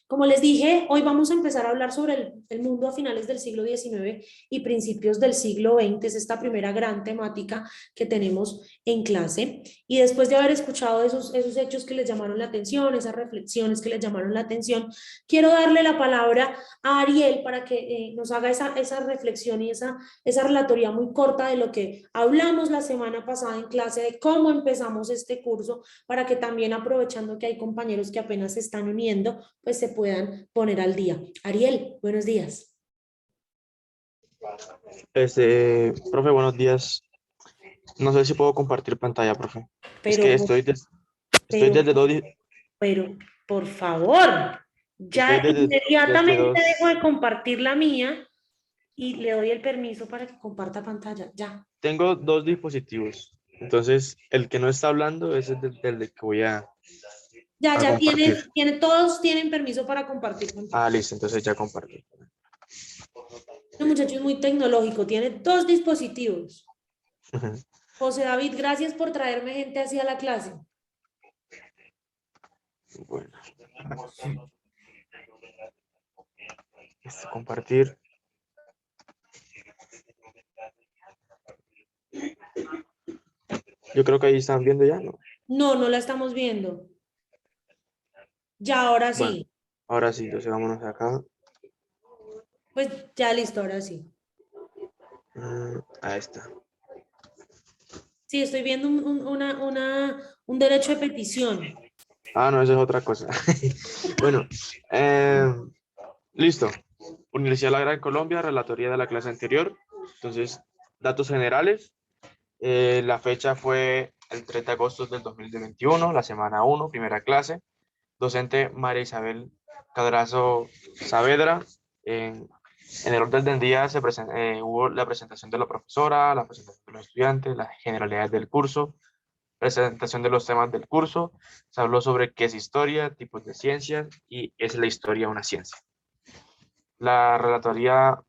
Como les dije, hoy vamos a empezar a hablar sobre el mundo a finales del siglo XIX y principios del siglo XX. Es esta primera gran temática que tenemos en clase. Y después de haber escuchado esos hechos que les llamaron la atención, esas reflexiones que les llamaron la atención, quiero darle la palabra a Ariel para que nos haga esa reflexión y esa relatoría muy corta de lo que hablamos la semana pasada en clase, de cómo empezamos este curso, para que también, aprovechando que hay compañeros que apenas se están uniendo, pues se puedan poner al día. Ariel, buenos días. Profe, buenos días. No sé si puedo compartir pantalla, profe. Es Pero, que estoy pero, desde dos, pero, por favor, estoy ya desde inmediatamente dejo dos, de compartir la mía y le doy el permiso para que comparta pantalla. Ya, tengo dos dispositivos. Entonces, el que no está hablando es el del que voy a ya compartir. todos tienen permiso para compartir pantalla. Ah, listo, entonces ya compartí. El muchacho es muy tecnológico, tiene dos dispositivos. José David, gracias por traerme gente así a la clase. Bueno, compartir. Yo creo que ahí están viendo ya, ¿no? No, no la estamos viendo. Ya, ahora Bueno, sí. ahora sí, entonces vámonos acá. Pues ya listo, ahora sí. Ahí está. Sí, estoy viendo un derecho de petición. Ah, no, esa es otra cosa. Bueno, eh, listo. Universidad de la Gran Colombia, relatoría de la clase anterior. Entonces, datos generales. La fecha fue el 3 de agosto del 2021, la semana 1, primera clase. Docente María Isabel Cadrazo Saavedra. En el orden del día hubo la presentación de la profesora, la presentación de los estudiantes, las generalidades del curso, presentación de los temas del curso. Se habló sobre qué es historia, tipos de ciencias y es la historia una ciencia. La relatoría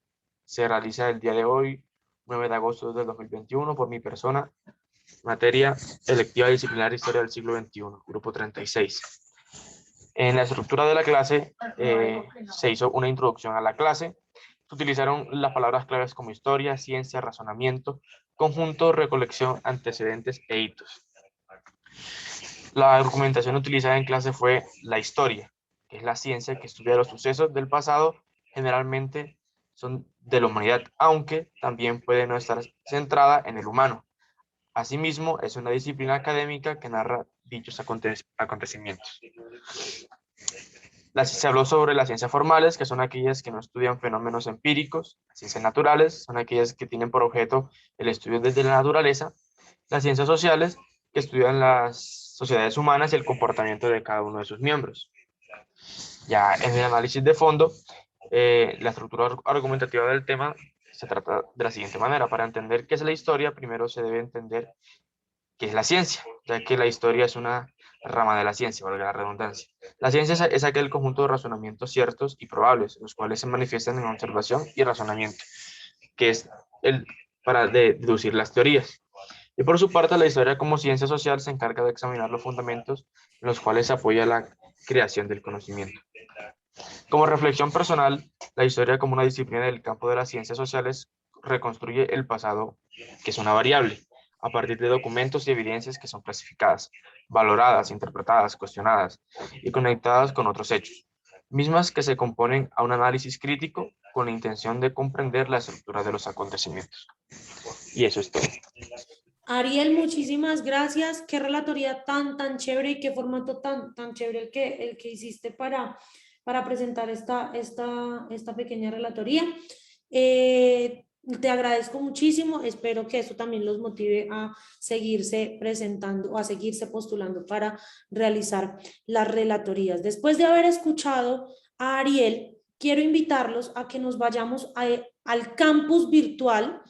se realiza el día de hoy, 9 de agosto del 2021, por mi persona, materia electiva disciplinar Historia del siglo XXI, grupo 36. En la estructura de la clase se hizo una introducción a la clase. Se utilizaron las palabras claves como historia, ciencia, razonamiento, conjunto, recolección, antecedentes e hitos. La argumentación utilizada en clase fue la historia, que es la ciencia que estudia los sucesos del pasado, generalmente son de la humanidad, aunque también puede no estar centrada en el humano. Asimismo, es una disciplina académica que narra dichos acontecimientos. Se habló sobre las ciencias formales, que son aquellas que no estudian fenómenos empíricos. Las ciencias naturales son aquellas que tienen por objeto el estudio desde la naturaleza. Las ciencias sociales, que estudian las sociedades humanas y el comportamiento de cada uno de sus miembros. Ya en el análisis de fondo, la estructura argumentativa del tema se trata de la siguiente manera. Para entender qué es la historia, primero se debe entender qué es la ciencia, ya que la historia es una rama de la ciencia, valga la redundancia. La ciencia es aquel conjunto de razonamientos ciertos y probables, los cuales se manifiestan en observación y razonamiento, que es el para deducir las teorías. Y por su parte, la historia como ciencia social se encarga de examinar los fundamentos en los cuales se apoya la creación del conocimiento. Como reflexión personal, la historia como una disciplina del campo de las ciencias sociales reconstruye el pasado, que es una variable, a partir de documentos y evidencias que son clasificadas, valoradas, interpretadas, cuestionadas y conectadas con otros hechos, mismas que se componen a un análisis crítico con la intención de comprender la estructura de los acontecimientos. Y eso es todo. Ariel, muchísimas gracias. Qué relatoría tan chévere y qué formato tan chévere el que hiciste para presentar esta pequeña relatoría. Te agradezco muchísimo. Espero que esto también los motive a seguirse presentando o a seguirse postulando para realizar las relatorías. Después de haber escuchado a Ariel, quiero invitarlos a que nos vayamos al campus virtual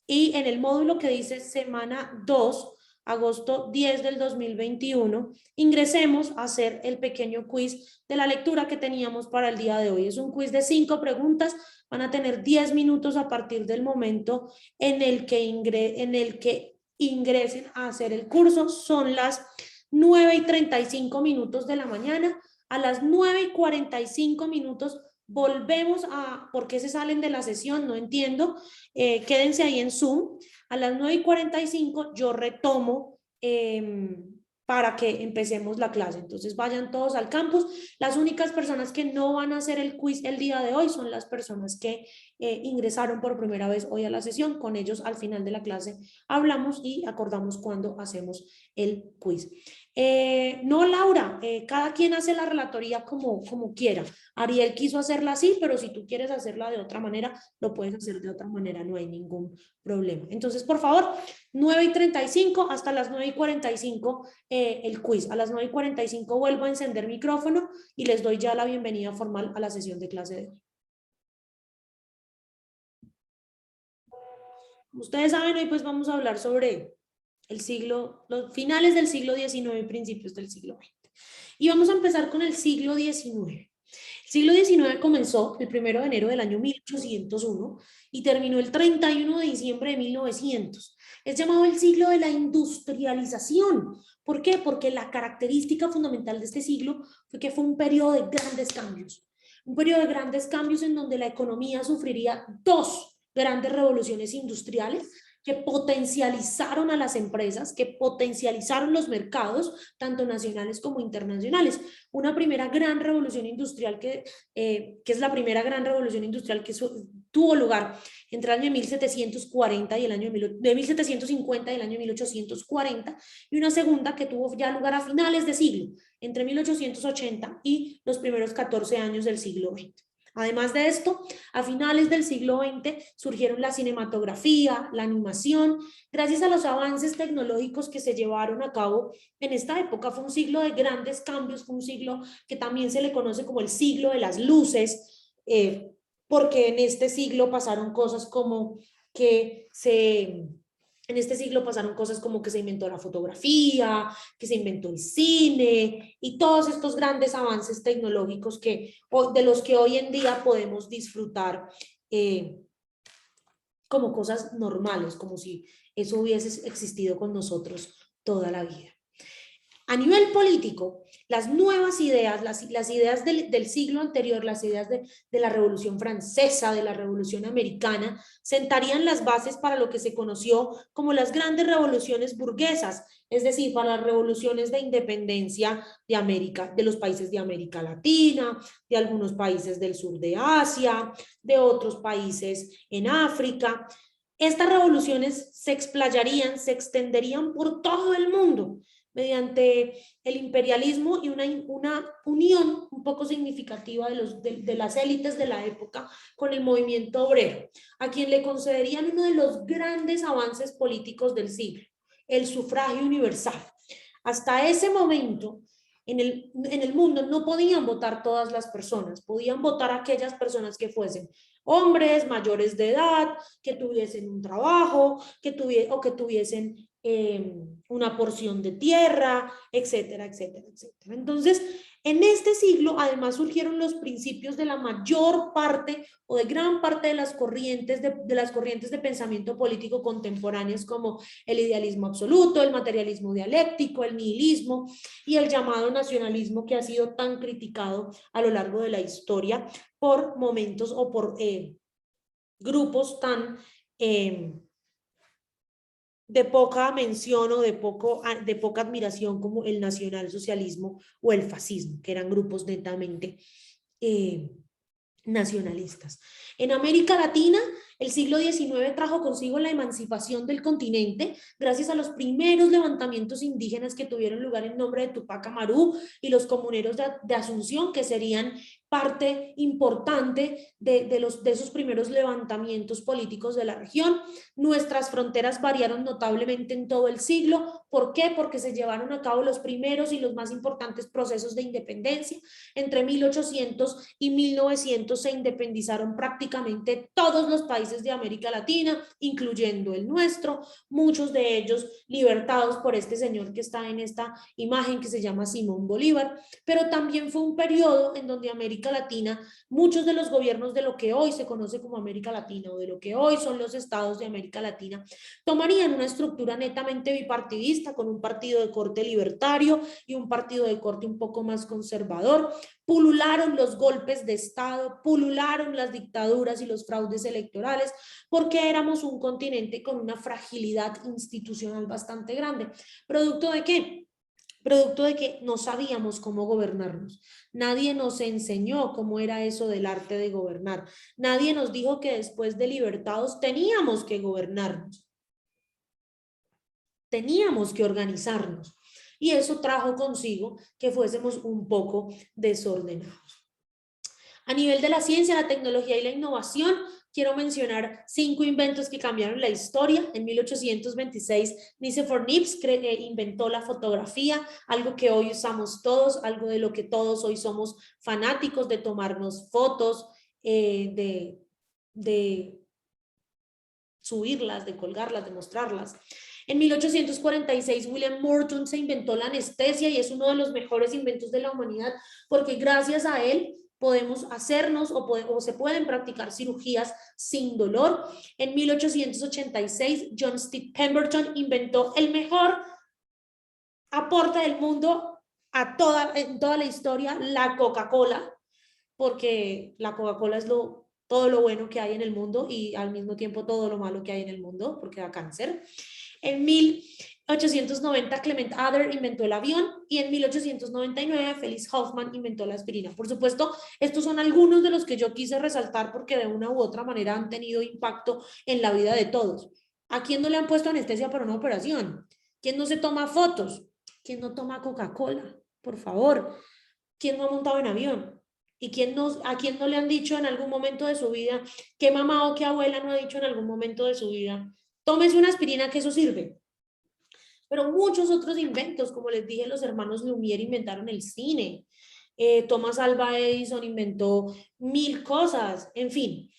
y en el módulo que dice semana 2, agosto 10 del 2021, ingresemos a hacer el pequeño quiz de la lectura que teníamos para el día de hoy. Es un quiz de 5 preguntas, van a tener 10 minutos a partir del momento en el que ingresen a hacer el curso. Son las 9:35 de la mañana. A las 9:45 volvemos a, ¿por qué se salen de la sesión? No entiendo. Quédense ahí en Zoom. A las 9:45 yo retomo para que empecemos la clase. Entonces vayan todos al campus. Las únicas personas que no van a hacer el quiz el día de hoy son las personas que ingresaron por primera vez hoy a la sesión. Con ellos al final de la clase hablamos y acordamos cuándo hacemos el quiz. No, Laura, cada quien hace la relatoría como quiera. Ariel quiso hacerla así, pero si tú quieres hacerla de otra manera, lo puedes hacer de otra manera, no hay ningún problema. Entonces, por favor, 9:35 hasta las 9:45 el quiz. A las 9:45 vuelvo a encender micrófono y les doy ya la bienvenida formal a la sesión de clase de hoy. Como ustedes saben, hoy pues vamos a hablar sobre los finales del siglo XIX y principios del siglo XX. Y vamos a empezar con el siglo XIX. El siglo XIX comenzó el 1 de enero del año 1801 y terminó el 31 de diciembre de 1900. Es llamado el siglo de la industrialización. ¿Por qué? Porque la característica fundamental de este siglo fue que fue un periodo de grandes cambios. Un periodo de grandes cambios en donde la economía sufriría dos grandes revoluciones industriales que potencializaron a las empresas, que potencializaron los mercados, tanto nacionales como internacionales. Una primera gran revolución industrial que es la primera gran revolución industrial que tuvo lugar entre el año 1740 y el año de 1750 y el año 1840, y una segunda que tuvo ya lugar a finales de siglo, entre 1880 y los primeros 14 años del siglo XX. Además de esto, a finales del siglo XX surgieron la cinematografía, la animación, gracias a los avances tecnológicos que se llevaron a cabo en esta época. Fue un siglo de grandes cambios, fue un siglo que también se le conoce como el siglo de las luces, porque en este siglo pasaron cosas como que en este siglo pasaron cosas como que se inventó la fotografía, que se inventó el cine y todos estos grandes avances tecnológicos de los que hoy en día podemos disfrutar como cosas normales, como si eso hubiese existido con nosotros toda la vida. A nivel político, las nuevas ideas, las ideas del siglo anterior, las ideas de la Revolución Francesa, de la Revolución Americana, sentarían las bases para lo que se conoció como las grandes revoluciones burguesas, es decir, para las revoluciones de independencia de América, de los países de América Latina, de algunos países del sur de Asia, de otros países en África. Estas revoluciones se explayarían, se extenderían por todo el mundo, mediante el imperialismo y una unión un poco significativa de las élites de la época con el movimiento obrero, a quien le concederían uno de los grandes avances políticos del siglo, el sufragio universal. Hasta ese momento, en el mundo no podían votar todas las personas, podían votar aquellas personas que fuesen hombres mayores de edad, que tuviesen un trabajo, que tuviesen una porción de tierra, etcétera, etcétera, etcétera. Entonces, en este siglo, además, surgieron los principios de la mayor parte o de gran parte de las corrientes de pensamiento político contemporáneas, como el idealismo absoluto, el materialismo dialéctico, el nihilismo y el llamado nacionalismo, que ha sido tan criticado a lo largo de la historia por momentos o por grupos tan de poca mención o de poca admiración como el nacionalsocialismo o el fascismo, que eran grupos netamente nacionalistas. En América Latina, el siglo XIX trajo consigo la emancipación del continente gracias a los primeros levantamientos indígenas que tuvieron lugar en nombre de Tupac Amaru y los comuneros de Asunción, que serían parte importante de esos primeros levantamientos políticos de la región. Nuestras fronteras variaron notablemente en todo el siglo. ¿Por qué? Porque se llevaron a cabo los primeros y los más importantes procesos de independencia. Entre 1800 y 1900 se independizaron prácticamente todos los países de América Latina, incluyendo el nuestro, muchos de ellos libertados por este señor que está en esta imagen, que se llama Simón Bolívar. Pero también fue un periodo en donde América América Latina, muchos de los gobiernos de lo que hoy se conoce como América Latina o de lo que hoy son los estados de América Latina, tomarían una estructura netamente bipartidista con un partido de corte libertario y un partido de corte un poco más conservador. Pulularon los golpes de Estado, pulularon las dictaduras y los fraudes electorales, porque éramos un continente con una fragilidad institucional bastante grande. ¿Producto de qué? Producto de que no sabíamos cómo gobernarnos. Nadie nos enseñó cómo era eso del arte de gobernar. Nadie nos dijo que después de libertados teníamos que gobernarnos. Teníamos que organizarnos. Y eso trajo consigo que fuésemos un poco desordenados. A nivel de la ciencia, la tecnología y la innovación, quiero mencionar 5 inventos que cambiaron la historia. En 1826, Nicephore Niepce inventó la fotografía, algo que hoy usamos todos, algo de lo que todos hoy somos fanáticos, de tomarnos fotos, de subirlas, de colgarlas, de mostrarlas. En 1846, William Morton se inventó la anestesia y es uno de los mejores inventos de la humanidad, porque gracias a él podemos hacernos o se pueden practicar cirugías sin dolor. En 1886, John Steve Pemberton inventó el mejor aporte del mundo en toda la historia, la Coca-Cola, porque la Coca-Cola es todo lo bueno que hay en el mundo y al mismo tiempo todo lo malo que hay en el mundo, porque da cáncer. En 1890, Clement Ader inventó el avión y en 1899, Felix Hoffmann inventó la aspirina. Por supuesto, estos son algunos de los que yo quise resaltar porque de una u otra manera han tenido impacto en la vida de todos. ¿A quién no le han puesto anestesia para una operación? ¿Quién no se toma fotos? ¿Quién no toma Coca-Cola? Por favor. ¿Quién no ha montado en avión? ¿Y a quién no le han dicho en algún momento de su vida, qué mamá o qué abuela no ha dicho en algún momento de su vida, tómese una aspirina que eso sirve? Pero muchos otros inventos, como les dije, los hermanos Lumière inventaron el cine, Thomas Alva Edison inventó 1000 cosas, en fin.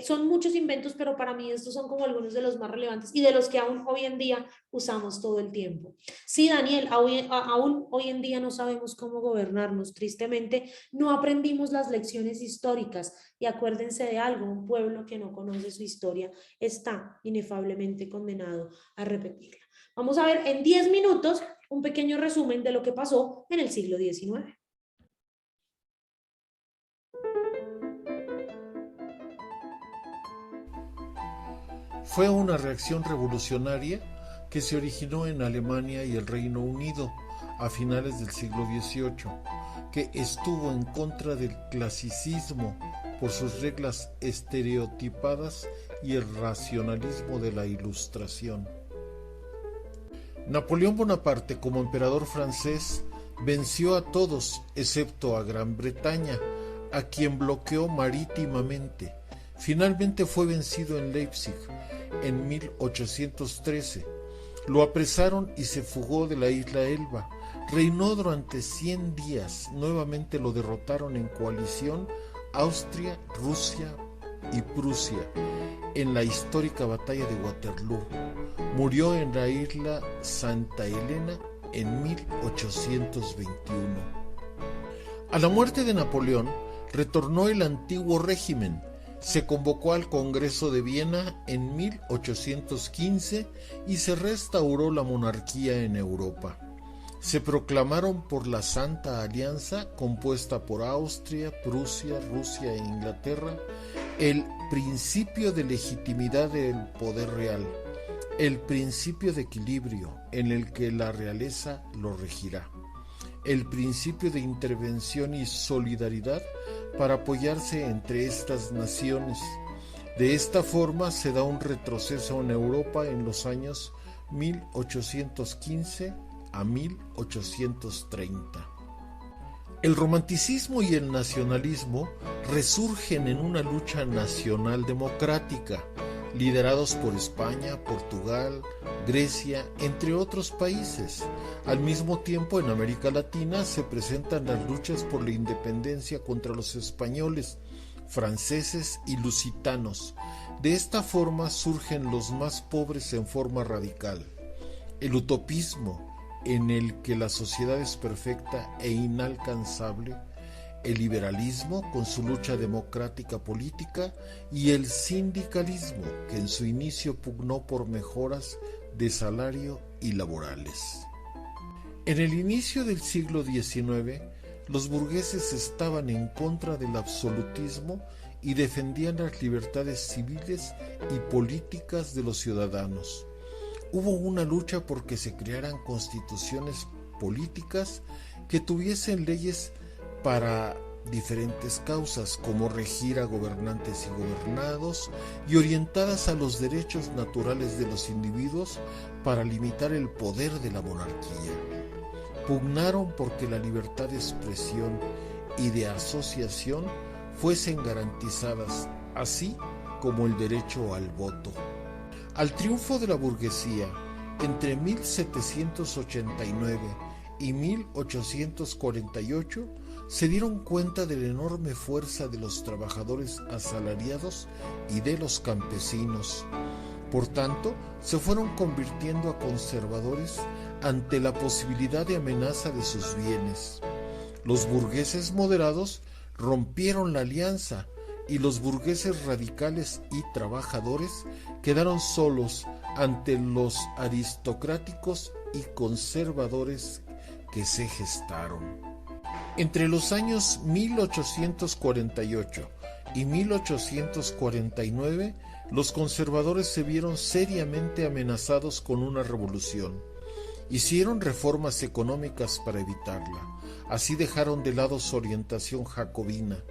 Son muchos inventos, pero para mí estos son como algunos de los más relevantes y de los que aún hoy en día usamos todo el tiempo. Sí, Daniel, aún hoy en día no sabemos cómo gobernarnos. Tristemente, no aprendimos las lecciones históricas y acuérdense de algo, un pueblo que no conoce su historia está inefablemente condenado a repetirla. Vamos a ver en 10 minutos un pequeño resumen de lo que pasó en el siglo XIX. Fue una reacción revolucionaria que se originó en Alemania y el Reino Unido a finales del siglo XVIII, que estuvo en contra del clasicismo por sus reglas estereotipadas y el racionalismo de la Ilustración. Napoleón Bonaparte, como emperador francés, venció a todos excepto a Gran Bretaña, a quien bloqueó marítimamente. Finalmente fue vencido en Leipzig en 1813. Lo apresaron y se fugó de la isla Elba. Reinó durante 100 días. Nuevamente lo derrotaron en coalición Austria, Rusia y Prusia en la histórica batalla de Waterloo. Murió en la isla Santa Elena en 1821. A la muerte de Napoleón, retornó el antiguo régimen. Se convocó al Congreso de Viena en 1815 y se restauró la monarquía en Europa. Se proclamaron por la Santa Alianza, compuesta por Austria, Prusia, Rusia e Inglaterra, el principio de legitimidad del poder real, el principio de equilibrio en el que la realeza lo regirá, el principio de intervención y solidaridad para apoyarse entre estas naciones. De esta forma se da un retroceso en Europa en los años 1815 a 1830. El romanticismo y el nacionalismo resurgen en una lucha nacional democrática, liderados por España, Portugal, Grecia, entre otros países. Al mismo tiempo, en América Latina se presentan las luchas por la independencia contra los españoles, franceses y lusitanos. De esta forma surgen los más pobres en forma radical. El utopismo, en el que la sociedad es perfecta e inalcanzable, el liberalismo con su lucha democrática política y el sindicalismo que en su inicio pugnó por mejoras de salario y laborales. En el inicio del siglo XIX, los burgueses estaban en contra del absolutismo y defendían las libertades civiles y políticas de los ciudadanos. Hubo una lucha por que se crearan constituciones políticas que tuviesen leyes para diferentes causas, como regir a gobernantes y gobernados, y orientadas a los derechos naturales de los individuos para limitar el poder de la monarquía. Pugnaron porque la libertad de expresión y de asociación fuesen garantizadas, así como el derecho al voto. Al triunfo de la burguesía, entre 1789 y 1848, se dieron cuenta de la enorme fuerza de los trabajadores asalariados y de los campesinos. Por tanto, se fueron convirtiendo a conservadores ante la posibilidad de amenaza de sus bienes. Los burgueses moderados rompieron la alianza y los burgueses radicales y trabajadores quedaron solos ante los aristocráticos y conservadores que se gestaron. Entre los años 1848 y 1849, los conservadores se vieron seriamente amenazados con una revolución. Hicieron reformas económicas para evitarla. Así dejaron de lado su orientación jacobina,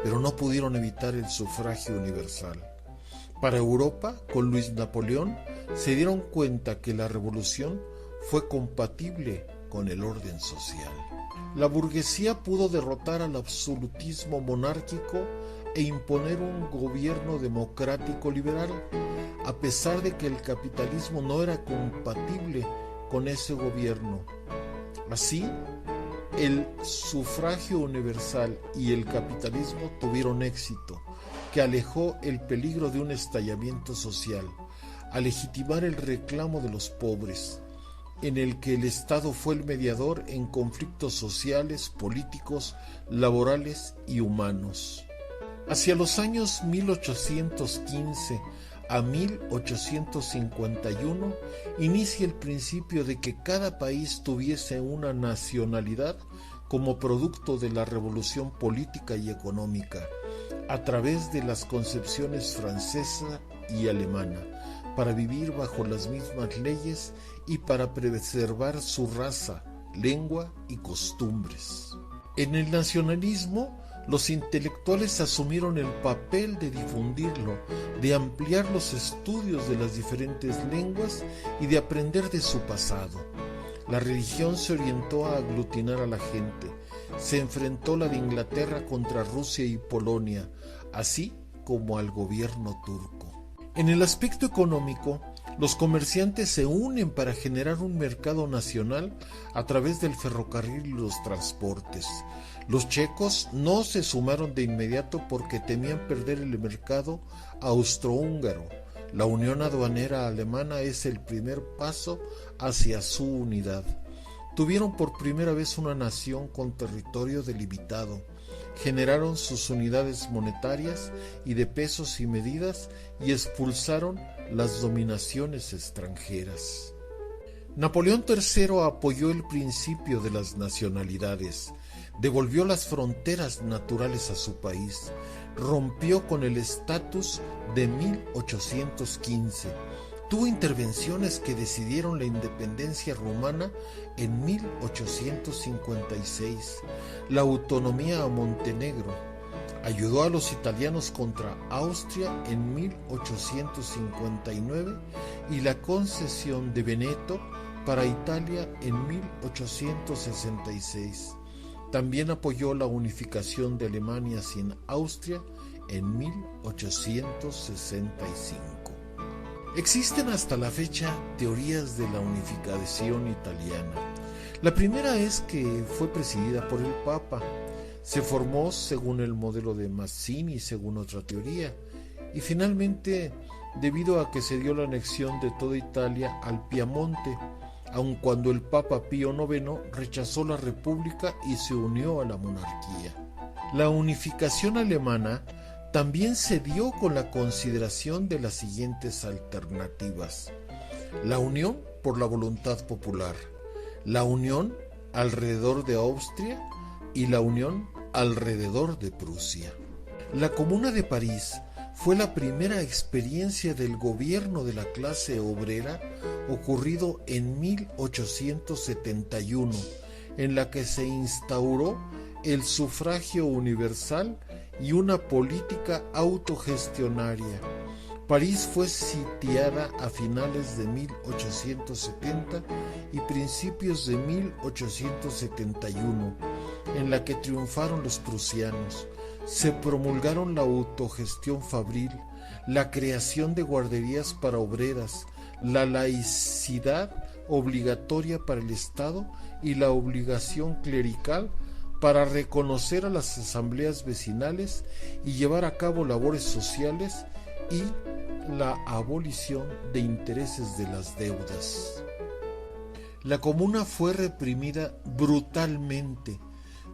pero no pudieron evitar el sufragio universal. Para Europa, con Luis Napoleón, se dieron cuenta que la revolución fue compatible con el orden social. La burguesía pudo derrotar al absolutismo monárquico e imponer un gobierno democrático liberal, a pesar de que el capitalismo no era compatible con ese gobierno. Así, el sufragio universal y el capitalismo tuvieron éxito, que alejó el peligro de un estallamiento social, a legitimar el reclamo de los pobres, en el que el Estado fue el mediador en conflictos sociales, políticos, laborales y humanos. Hacia los años 1815 a 1851 inicia el principio de que cada país tuviese una nacionalidad como producto de la revolución política y económica, a través de las concepciones francesa y alemana, para vivir bajo las mismas leyes y para preservar su raza, lengua y costumbres. En el nacionalismo, los intelectuales asumieron el papel de difundirlo, de ampliar los estudios de las diferentes lenguas y de aprender de su pasado. La religión se orientó a aglutinar a la gente. Se enfrentó la de Inglaterra contra Rusia y Polonia, así como al gobierno turco. En el aspecto económico, los comerciantes se unen para generar un mercado nacional a través del ferrocarril y los transportes. Los checos no se sumaron de inmediato porque temían perder el mercado austrohúngaro. La unión aduanera alemana es el primer paso hacia su unidad. Tuvieron por primera vez una nación con territorio delimitado. Generaron sus unidades monetarias y de pesos y medidas y expulsaron las dominaciones extranjeras. Napoleón III apoyó el principio de las nacionalidades, devolvió las fronteras naturales a su país, rompió con el estatus de 1815, tuvo intervenciones que decidieron la independencia rumana en 1856, la autonomía a Montenegro, ayudó a los italianos contra Austria en 1859 y la concesión de Veneto para Italia en 1866. También apoyó la unificación de Alemania sin Austria en 1865. Existen hasta la fecha teorías de la unificación italiana. La primera es que fue presidida por el Papa. Se formó según el modelo de Mazzini, según otra teoría, y finalmente, debido a que se dio la anexión de toda Italia al Piamonte, aun cuando el Papa Pío IX rechazó la república y se unió a la monarquía. La unificación alemana también se dio con la consideración de las siguientes alternativas: la unión por la voluntad popular, la unión alrededor de Austria y la unión alrededor de Prusia. La Comuna de París fue la primera experiencia del gobierno de la clase obrera ocurrido en 1871, en la que se instauró el sufragio universal y una política autogestionaria. París fue sitiada a finales de 1870 y principios de 1871, en la que triunfaron los prusianos. Se promulgaron la autogestión fabril, la creación de guarderías para obreras, la laicidad obligatoria para el Estado y la obligación clerical para reconocer a las asambleas vecinales y llevar a cabo labores sociales, y la abolición de intereses de las deudas. La comuna fue reprimida brutalmente.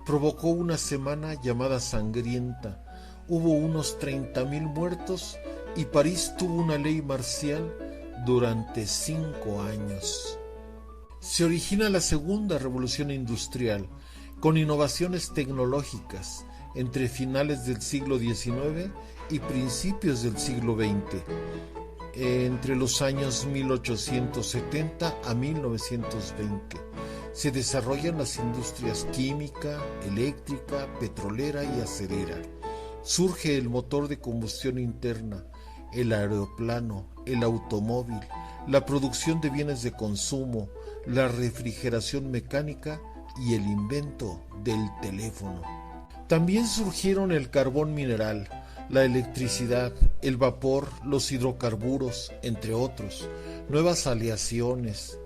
Provocó una semana llamada sangrienta. Hubo unos 30,000 muertos y París tuvo una ley marcial durante 5 años. Se origina la segunda revolución industrial, con innovaciones tecnológicas entre finales del siglo XIX y principios del siglo XX, entre los años 1870 a 1920. Se desarrollan las industrias química, eléctrica, petrolera y acerera. Surge el motor de combustión interna, el aeroplano, el automóvil, la producción de bienes de consumo, la refrigeración mecánica y el invento del teléfono. También surgieron el carbón mineral, la electricidad, el vapor, los hidrocarburos, entre otros, nuevas aleaciones,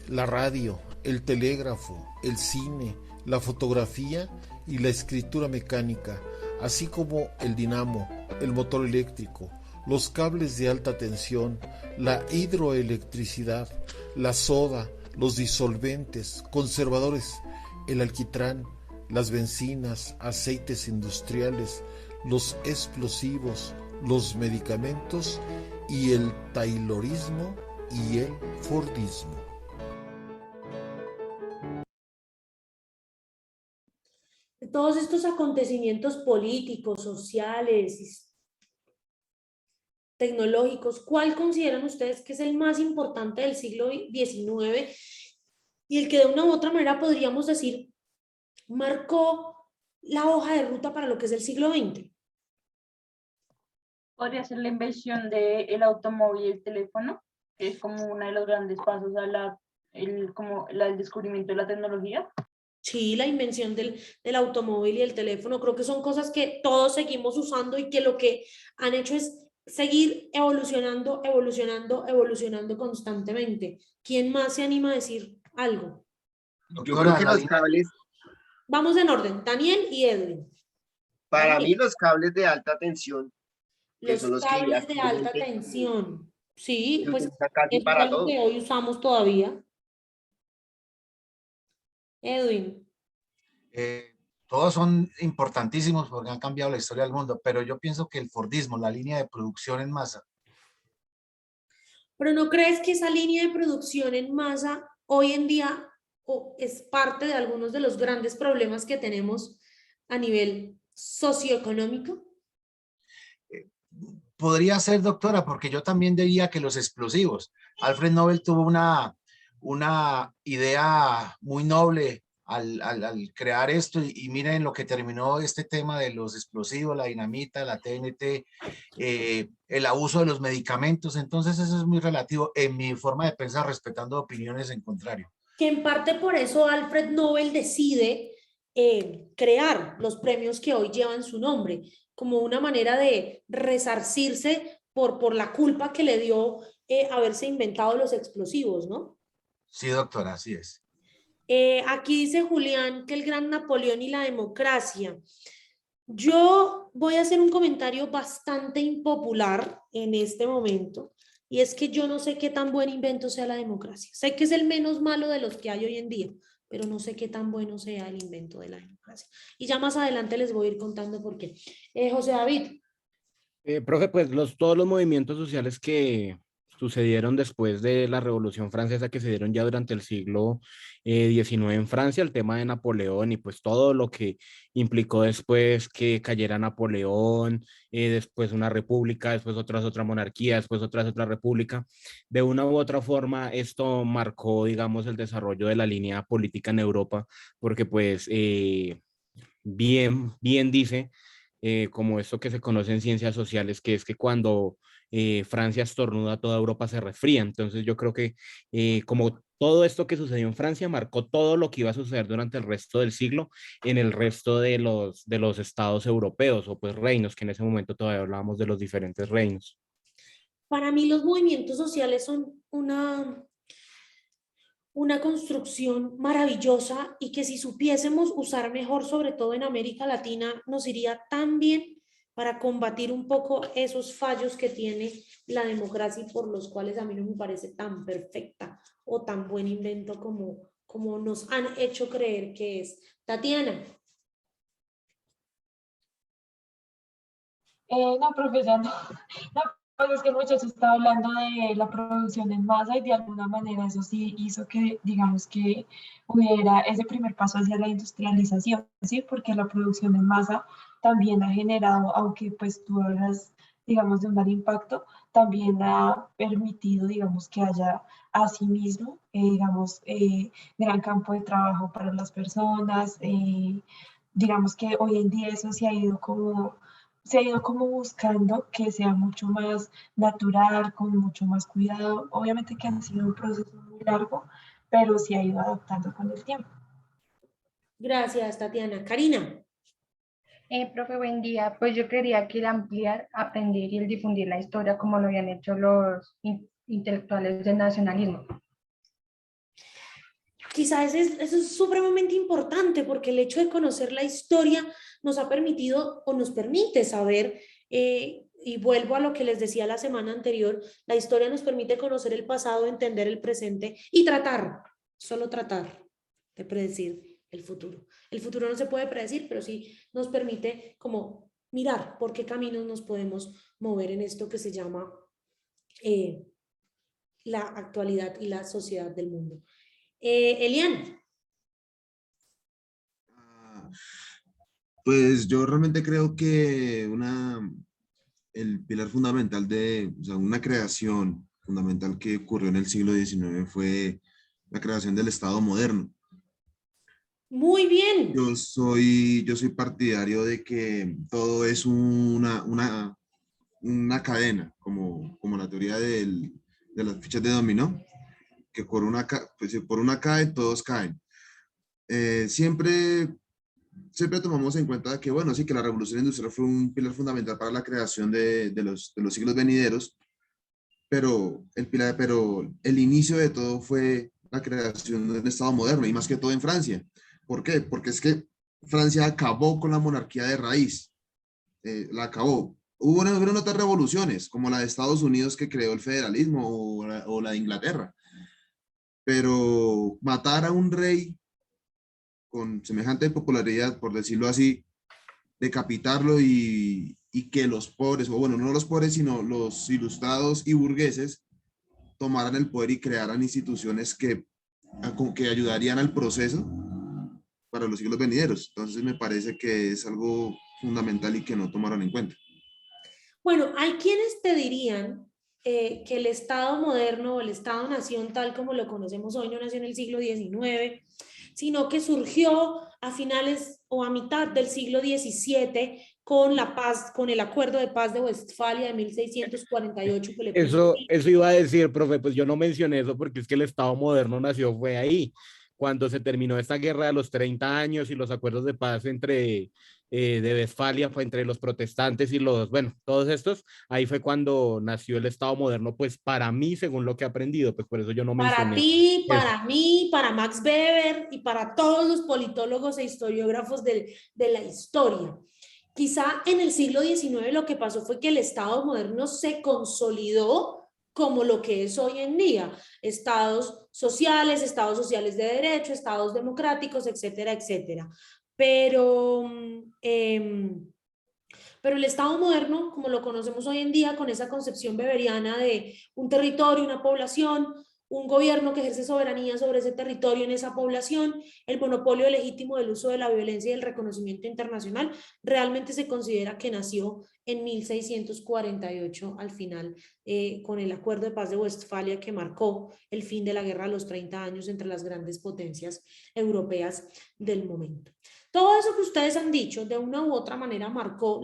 la radio, el telégrafo, el cine, la fotografía y la escritura mecánica, así como el dinamo, el motor eléctrico, los cables de alta tensión, la hidroelectricidad, la soda, los disolventes, conservadores, el alquitrán, las bencinas, aceites industriales, los explosivos, los medicamentos y el taylorismo y el fordismo. De todos estos acontecimientos políticos, sociales, tecnológicos, ¿cuál consideran ustedes que es el más importante del siglo XIX y el que de una u otra manera podríamos decir marcó la hoja de ruta para lo que es el siglo XX? Podría ser la invención del automóvil y el teléfono, que es como uno de los grandes pasos a el descubrimiento de la tecnología. Sí, la invención del automóvil y el teléfono, creo que son cosas que todos seguimos usando y que lo que han hecho es seguir evolucionando constantemente. ¿Quién más se anima a decir algo? Yo creo que los cables, Vamos en orden, Daniel y Edwin. para Daniel, mí los cables de alta tensión, que los son los que cables de alta actualmente tensión. Sí, se pues utilizan casi eso es para algo todo. que hoy usamos todavía. Edwin. Todos son importantísimos porque han cambiado la historia del mundo, pero yo pienso que el Fordismo, la línea de producción en masa. ¿Pero no crees que esa línea de producción en masa hoy en día es parte de algunos de los grandes problemas que tenemos a nivel socioeconómico? Podría ser, doctora, porque yo también diría que los explosivos. Alfred Nobel tuvo una idea muy noble al crear esto y miren lo que terminó este tema de los explosivos, la dinamita, la TNT, el abuso de los medicamentos. Entonces eso es muy relativo en mi forma de pensar, respetando opiniones en contrario. Que en parte por eso Alfred Nobel decide crear los premios que hoy llevan su nombre, como una manera de resarcirse por la culpa que le dio haberse inventado los explosivos, ¿no? Sí, doctora, así es. Aquí dice Julián que el gran Napoleón y la democracia. Yo voy a hacer un comentario bastante impopular en este momento, y es que yo no sé qué tan buen invento sea la democracia. Sé que es el menos malo de los que hay hoy en día, pero no sé qué tan bueno sea el invento de la democracia. Y ya más adelante les voy a ir contando por qué. José David. Profe, pues todos los movimientos sociales que sucedieron después de la Revolución Francesa, que se dieron ya durante el siglo XIX en Francia, el tema de Napoleón y pues todo lo que implicó después que cayera Napoleón, después una república, después otra monarquía, después otra república. De una u otra forma, esto marcó, digamos, el desarrollo de la línea política en Europa, porque pues bien dice como esto que se conoce en ciencias sociales, que es que cuando Francia estornuda, toda Europa se resfría. Entonces yo creo que como todo esto que sucedió en Francia marcó todo lo que iba a suceder durante el resto del siglo en el resto de los estados europeos o pues reinos, que en ese momento todavía hablábamos de los diferentes reinos. Para mí los movimientos sociales son una construcción maravillosa y que si supiésemos usar mejor, sobre todo en América Latina, nos iría tan bien para combatir un poco esos fallos que tiene la democracia y por los cuales a mí no me parece tan perfecta o tan buen invento como nos han hecho creer que es. Tatiana. No, profesor, no. No, pues es que el muchacho estaba hablando de la producción en masa y de alguna manera eso sí hizo que, digamos, que hubiera ese primer paso hacia la industrialización, ¿sí? Porque la producción en masa también ha generado, aunque pues tú hablas, digamos, de un mal impacto, también ha permitido, digamos, que haya asimismo, digamos, gran campo de trabajo para las personas. Digamos que hoy en día eso se ha ido como buscando que sea mucho más natural, con mucho más cuidado. Obviamente que ha sido un proceso muy largo, pero se ha ido adaptando con el tiempo. Gracias, Tatiana. Karina. Profe, buen día. Pues yo quería que el ampliar, aprender y el difundir la historia como lo habían hecho los intelectuales del nacionalismo. Quizás eso es supremamente importante porque el hecho de conocer la historia nos ha permitido o nos permite saber, y vuelvo a lo que les decía la semana anterior, la historia nos permite conocer el pasado, entender el presente y tratar, solo tratar de predecir el futuro. El futuro no se puede predecir, pero sí nos permite como mirar por qué caminos nos podemos mover en esto que se llama la actualidad y la sociedad del mundo. Elian. Pues yo realmente creo que el pilar fundamental o sea, una creación fundamental que ocurrió en el siglo XIX fue la creación del Estado moderno. Muy bien. Yo soy partidario de que todo es una cadena, como la teoría de las fichas de dominó, que por una cae, todos caen. Siempre tomamos en cuenta que, bueno, sí, que la revolución industrial fue un pilar fundamental para la creación de los siglos venideros, pero el inicio de todo fue la creación de un Estado moderno, y más que todo en Francia. ¿Por qué? Porque es que Francia acabó con la monarquía de raíz, la acabó. Hubieron otras revoluciones, como la de Estados Unidos, que creó el federalismo, o la de Inglaterra, pero matar a un rey con semejante popularidad, por decirlo así, decapitarlo y que los pobres, o bueno, no los pobres, sino los ilustrados y burgueses, tomaran el poder y crearan instituciones que ayudarían al proceso para los siglos venideros. Entonces me parece que es algo fundamental y que no tomaron en cuenta. Bueno, hay quienes te dirían que el Estado moderno o el Estado-nación tal como lo conocemos hoy no nació en el siglo XIX, sino que surgió a finales o a mitad del siglo XVII con la paz, con el acuerdo de paz de Westfalia de 1648 que le puso Eso iba a decir, profe, pues yo no mencioné eso porque es que el Estado moderno nació fue ahí, cuando se terminó esta guerra de los 30 años y los acuerdos de paz de Westfalia, fue entre los protestantes y bueno, todos estos, ahí fue cuando nació el Estado moderno, pues para mí, según lo que he aprendido, pues por eso yo no mencioné. Para ti, para mí, para Max Weber y para todos los politólogos e historiógrafos de la historia. Quizá en el siglo XIX lo que pasó fue que el Estado moderno se consolidó como lo que es hoy en día, estados sociales de derecho, estados democráticos, etcétera, etcétera. Pero el Estado moderno, como lo conocemos hoy en día, con esa concepción weberiana de un territorio, una población, un gobierno que ejerce soberanía sobre ese territorio, en esa población, el monopolio legítimo del uso de la violencia y el reconocimiento internacional, realmente se considera que nació en 1648 al final, con el Acuerdo de Paz de Westfalia, que marcó el fin de la guerra a los 30 años entre las grandes potencias europeas del momento. Todo eso que ustedes han dicho, de una u otra manera, marcó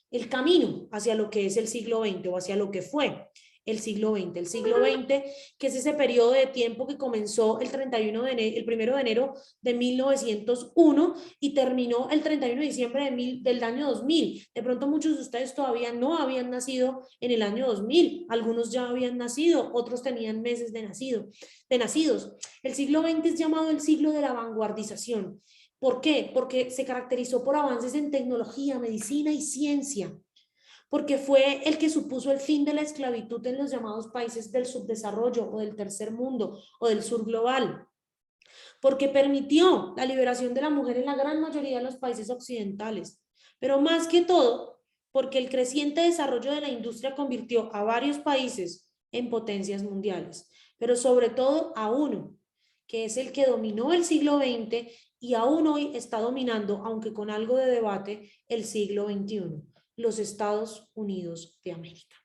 el camino hacia lo que es el siglo XX o hacia lo que fue el siglo XX. El siglo XX, que es ese periodo de tiempo que comenzó el 1 de enero de 1901 y terminó el 31 de diciembre del año 2000. De pronto muchos de ustedes todavía no habían nacido en el año 2000. Algunos ya habían nacido, otros tenían meses de nacidos. El siglo XX es llamado el siglo de la vanguardización. ¿Por qué? Porque se caracterizó por avances en tecnología, medicina y ciencia, porque fue el que supuso el fin de la esclavitud en los llamados países del subdesarrollo o del tercer mundo o del sur global, porque permitió la liberación de la mujer en la gran mayoría de los países occidentales, pero más que todo, porque el creciente desarrollo de la industria convirtió a varios países en potencias mundiales, pero sobre todo a uno, que es el que dominó el siglo XX y aún hoy está dominando, aunque con algo de debate, el siglo XXI, los Estados Unidos de América.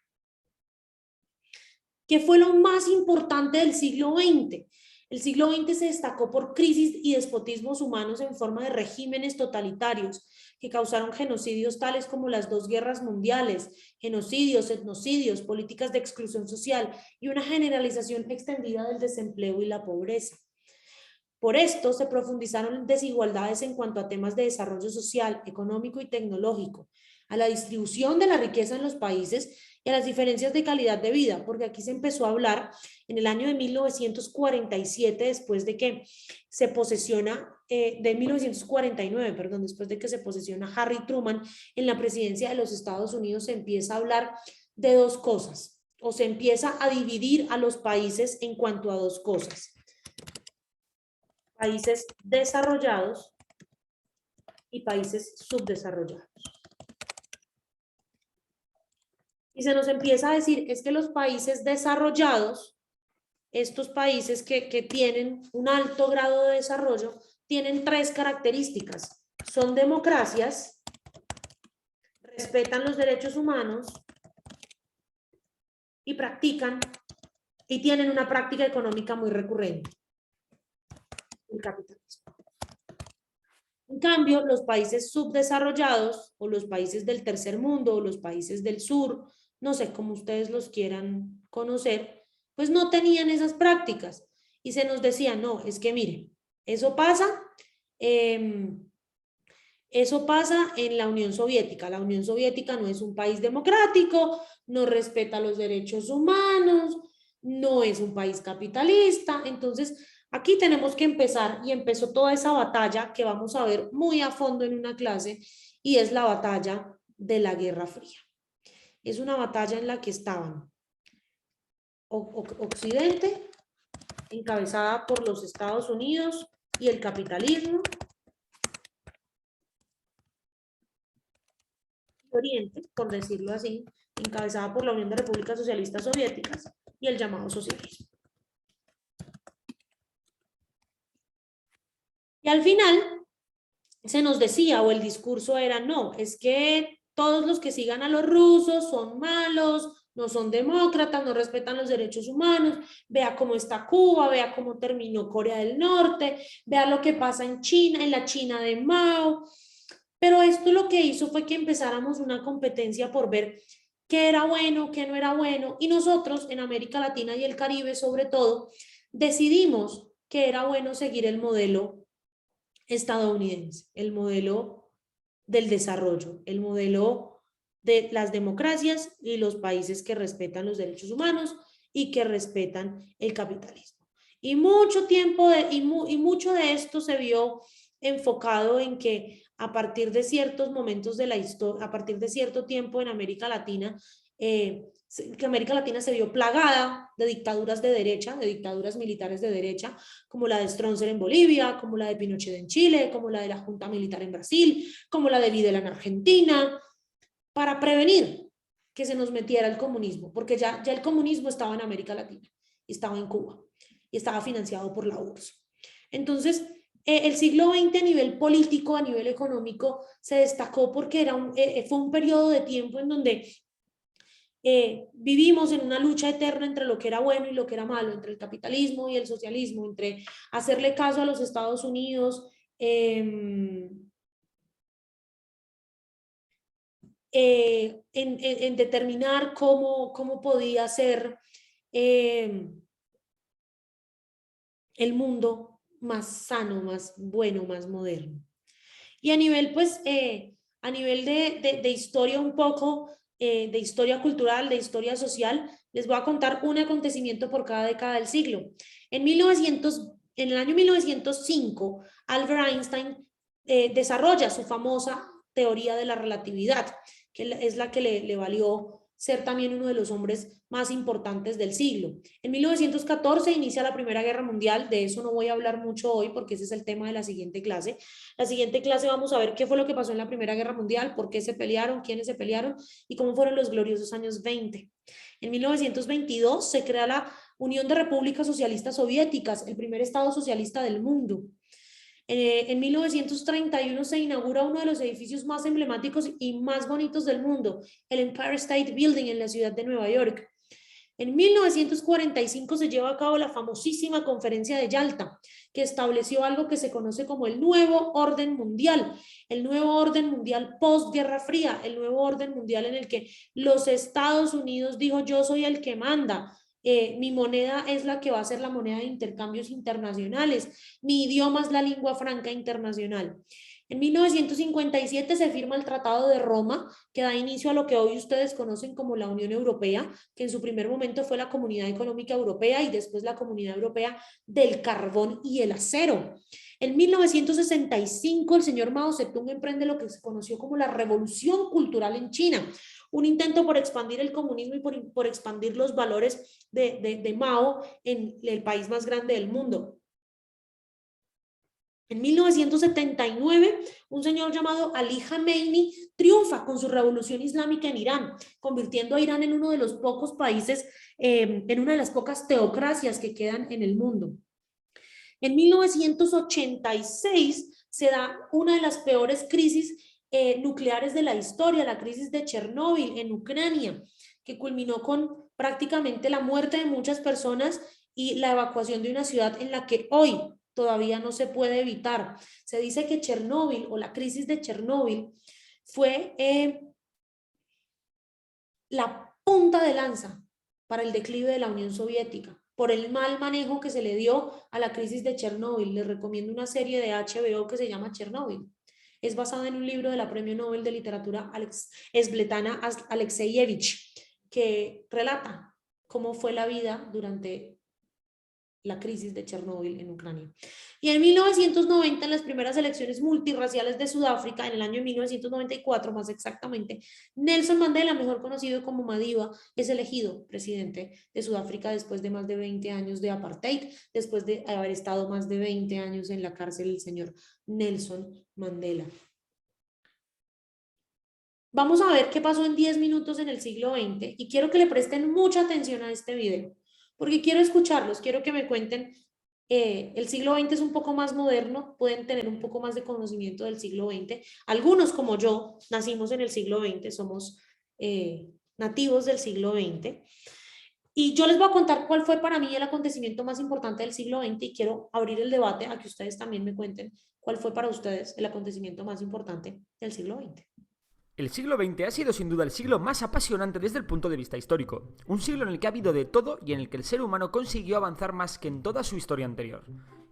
¿Qué fue lo más importante del siglo XX? El siglo XX se destacó por crisis y despotismos humanos en forma de regímenes totalitarios que causaron genocidios tales como las 2 guerras mundiales, genocidios, etnocidios, políticas de exclusión social y una generalización extendida del desempleo y la pobreza. Por esto se profundizaron desigualdades en cuanto a temas de desarrollo social, económico y tecnológico, a la distribución de la riqueza en los países y a las diferencias de calidad de vida, porque aquí se empezó a hablar en el año de 1947, después de que se posesiona, de 1949, perdón, después de que se posesiona Harry Truman en la presidencia de los Estados Unidos, se empieza a hablar de 2 cosas, o se empieza a dividir a los países en cuanto a 2 cosas. Países desarrollados y países subdesarrollados. Y se nos empieza a decir, es que los países desarrollados, estos países que tienen un alto grado de desarrollo, tienen 3 características. Son democracias, respetan los derechos humanos y tienen una práctica económica muy recurrente. El capitalismo. En cambio, los países subdesarrollados o los países del tercer mundo o los países del sur, no sé cómo ustedes los quieran conocer, pues no tenían esas prácticas y se nos decía, no, es que miren, eso pasa en la Unión Soviética. La Unión Soviética no es un país democrático, no respeta los derechos humanos, no es un país capitalista. Entonces, aquí tenemos que empezar, y empezó toda esa batalla que vamos a ver muy a fondo en una clase, y es la batalla de la Guerra Fría. Es una batalla en la que estaban Occidente, encabezada por los Estados Unidos, y el capitalismo, Oriente, por decirlo así, encabezada por la Unión de Repúblicas Socialistas Soviéticas y el llamado socialismo. Y al final se nos decía, o el discurso era, no, es que todos los que sigan a los rusos son malos, no son demócratas, no respetan los derechos humanos, vea cómo está Cuba, vea cómo terminó Corea del Norte, vea lo que pasa en China, en la China de Mao. Pero esto lo que hizo fue que empezáramos una competencia por ver qué era bueno, qué no era bueno, y nosotros en América Latina y el Caribe sobre todo, decidimos que era bueno seguir el modelo estadounidense, el modelo del desarrollo, el modelo de las democracias y los países que respetan los derechos humanos y que respetan el capitalismo. Y mucho tiempo y mucho de esto se vio enfocado en que a partir de ciertos momentos de la historia, a partir de cierto tiempo en América Latina, que América Latina se vio plagada de dictaduras de derecha, de dictaduras militares de derecha, como la de Stroessner en Bolivia, como la de Pinochet en Chile, como la de la Junta Militar en Brasil, como la de Videla en Argentina, para prevenir que se nos metiera el comunismo, porque ya el comunismo estaba en América Latina, estaba en Cuba, y estaba financiado por la URSS. Entonces, el siglo XX a nivel político, a nivel económico, se destacó porque fue un periodo de tiempo en donde vivimos en una lucha eterna entre lo que era bueno y lo que era malo, entre el capitalismo y el socialismo, entre hacerle caso a los Estados Unidos, en determinar cómo podía ser el mundo más sano, más bueno, más moderno. Y a nivel, pues, a nivel de historia un poco, de historia cultural, de historia social, les voy a contar un acontecimiento por cada década del siglo. En el año 1905, Albert Einstein desarrolla su famosa teoría de la relatividad, que es la que le valió ser también uno de los hombres más importantes del siglo. En 1914 inicia la Primera Guerra Mundial, de eso no voy a hablar mucho hoy porque ese es el tema de la siguiente clase. La siguiente clase vamos a ver qué fue lo que pasó en la Primera Guerra Mundial, por qué se pelearon, quiénes se pelearon y cómo fueron los gloriosos años 20. En 1922 se crea la Unión de Repúblicas Socialistas Soviéticas, el primer estado socialista del mundo. En 1931 se inaugura uno de los edificios más emblemáticos y más bonitos del mundo, el Empire State Building en la ciudad de Nueva York. En 1945 se lleva a cabo la famosísima Conferencia de Yalta, que estableció algo que se conoce como el nuevo orden mundial, el nuevo orden mundial post-Guerra Fría, el nuevo orden mundial en el que los Estados Unidos dijo: yo soy el que manda. Mi moneda es la que va a ser la moneda de intercambios internacionales, mi idioma es la lengua franca internacional. En 1957 se firma el Tratado de Roma, que da inicio a lo que hoy ustedes conocen como la Unión Europea, que en su primer momento fue la Comunidad Económica Europea y después la Comunidad Europea del Carbón y el Acero. En 1965 el señor Mao Zedong emprende lo que se conoció como la Revolución Cultural en China, un intento por expandir el comunismo y por expandir los valores de Mao en el país más grande del mundo. En 1979, un señor llamado Ali Khamenei triunfa con su revolución islámica en Irán, convirtiendo a Irán en uno de los pocos países, en una de las pocas teocracias que quedan en el mundo. En 1986 se da una de las peores crisis nucleares de la historia, la crisis de Chernóbil en Ucrania, que culminó con prácticamente la muerte de muchas personas y la evacuación de una ciudad en la que hoy todavía no se puede evitar. Se dice que Chernóbil o la crisis de Chernóbil fue la punta de lanza para el declive de la Unión Soviética, por el mal manejo que se le dio a la crisis de Chernóbil. Les recomiendo una serie de HBO que se llama Chernóbil. Es basada en un libro de la Premio Nobel de Literatura Svetlana Alexievich, que relata cómo fue la vida durante la crisis de Chernóbil en Ucrania. Y en 1990, en las primeras elecciones multirraciales de Sudáfrica, en el año 1994 más exactamente, Nelson Mandela, mejor conocido como Madiba, es elegido presidente de Sudáfrica después de más de 20 años de apartheid, después de haber estado más de 20 años en la cárcel el señor Nelson Mandela. Vamos a ver qué pasó en 10 minutos en el siglo XX y quiero que le presten mucha atención a este video, porque quiero escucharlos, quiero que me cuenten. El siglo XX es un poco más moderno, pueden tener un poco más de conocimiento del siglo XX. Algunos, como yo, nacimos en el siglo XX, somos nativos del siglo XX. Y yo les voy a contar cuál fue para mí el acontecimiento más importante del siglo XX y quiero abrir el debate a que ustedes también me cuenten cuál fue para ustedes el acontecimiento más importante del siglo XX. El siglo XX ha sido sin duda el siglo más apasionante desde el punto de vista histórico, un siglo en el que ha habido de todo y en el que el ser humano consiguió avanzar más que en toda su historia anterior.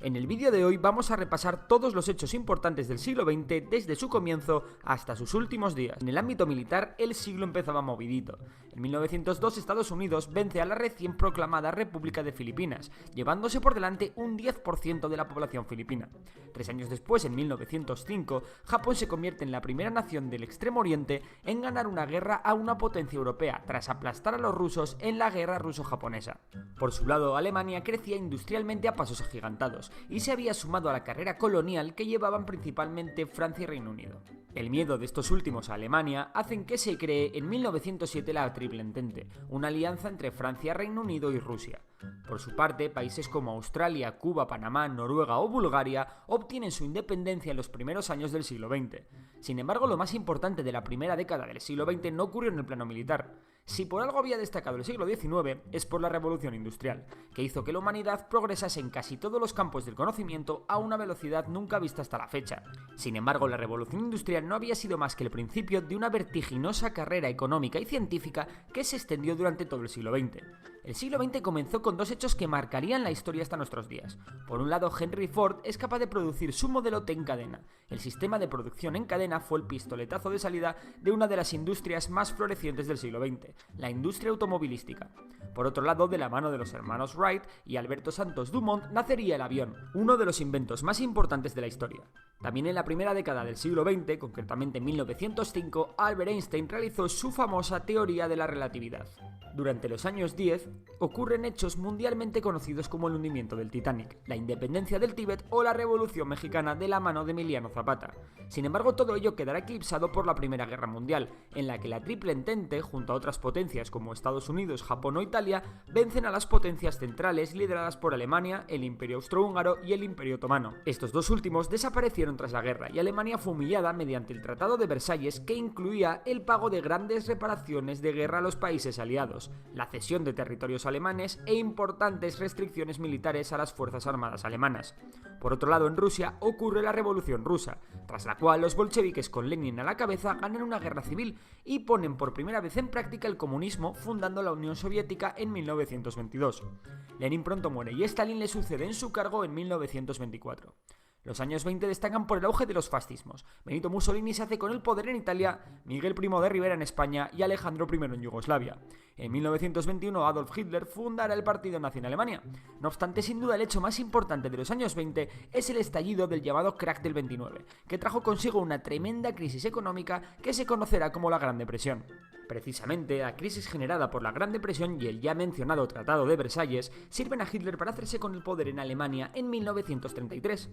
En el vídeo de hoy vamos a repasar todos los hechos importantes del siglo XX desde su comienzo hasta sus últimos días. En el ámbito militar, el siglo empezaba movidito. En 1902, Estados Unidos vence a la recién proclamada República de Filipinas, llevándose por delante un 10% de la población filipina. 3 años después, en 1905, Japón se convierte en la primera nación del Extremo Oriente en ganar una guerra a una potencia europea, tras aplastar a los rusos en la guerra ruso-japonesa. Por su lado, Alemania crecía industrialmente a pasos agigantados y se había sumado a la carrera colonial que llevaban principalmente Francia y Reino Unido. El miedo de estos últimos a Alemania hacen que se cree en 1907 la Triple Entente, una alianza entre Francia, Reino Unido y Rusia. Por su parte, países como Australia, Cuba, Panamá, Noruega o Bulgaria obtienen su independencia en los primeros años del siglo XX. Sin embargo, lo más importante de la primera década del siglo XX no ocurrió en el plano militar. Si por algo había destacado el siglo XIX, es por la revolución industrial, que hizo que la humanidad progresase en casi todos los campos del conocimiento a una velocidad nunca vista hasta la fecha. Sin embargo, la revolución industrial no había sido más que el principio de una vertiginosa carrera económica y científica que se extendió durante todo el siglo XX. El siglo XX comenzó con 2 hechos que marcarían la historia hasta nuestros días. Por un lado, Henry Ford es capaz de producir su modelo T en cadena. El sistema de producción en cadena fue el pistoletazo de salida de una de las industrias más florecientes del siglo XX, la industria automovilística. Por otro lado, de la mano de los hermanos Wright y Alberto Santos Dumont nacería el avión, uno de los inventos más importantes de la historia. También en la primera década del siglo XX, concretamente en 1905, Albert Einstein realizó su famosa teoría de la relatividad. Durante los años 10, ocurren hechos mundialmente conocidos como el hundimiento del Titanic, la independencia del Tíbet o la Revolución Mexicana de la mano de Emiliano Zapata. Sin embargo, todo ello quedará eclipsado por la Primera Guerra Mundial, en la que la Triple Entente, junto a otras potencias como Estados Unidos, Japón o Italia, vencen a las potencias centrales lideradas por Alemania, el Imperio Austrohúngaro y el Imperio Otomano. Estos dos últimos desaparecieron tras la guerra y Alemania fue humillada mediante el Tratado de Versalles, que incluía el pago de grandes reparaciones de guerra a los países aliados, la cesión de territorios alemanes e importantes restricciones militares a las fuerzas armadas alemanas. Por otro lado, en Rusia ocurre la Revolución Rusa, tras la cual los bolcheviques con Lenin a la cabeza ganan una guerra civil y ponen por primera vez en práctica el comunismo, fundando la Unión Soviética en 1922. Lenin pronto muere y Stalin le sucede en su cargo en 1924. Los años 20 destacan por el auge de los fascismos. Benito Mussolini se hace con el poder en Italia, Miguel Primo de Rivera en España y Alejandro I en Yugoslavia. En 1921 Adolf Hitler fundará el Partido Nazi en Alemania. No obstante, sin duda el hecho más importante de los años 20 es el estallido del llamado crack del 29, que trajo consigo una tremenda crisis económica que se conocerá como la Gran Depresión. Precisamente, la crisis generada por la Gran Depresión y el ya mencionado Tratado de Versalles sirven a Hitler para hacerse con el poder en Alemania en 1933.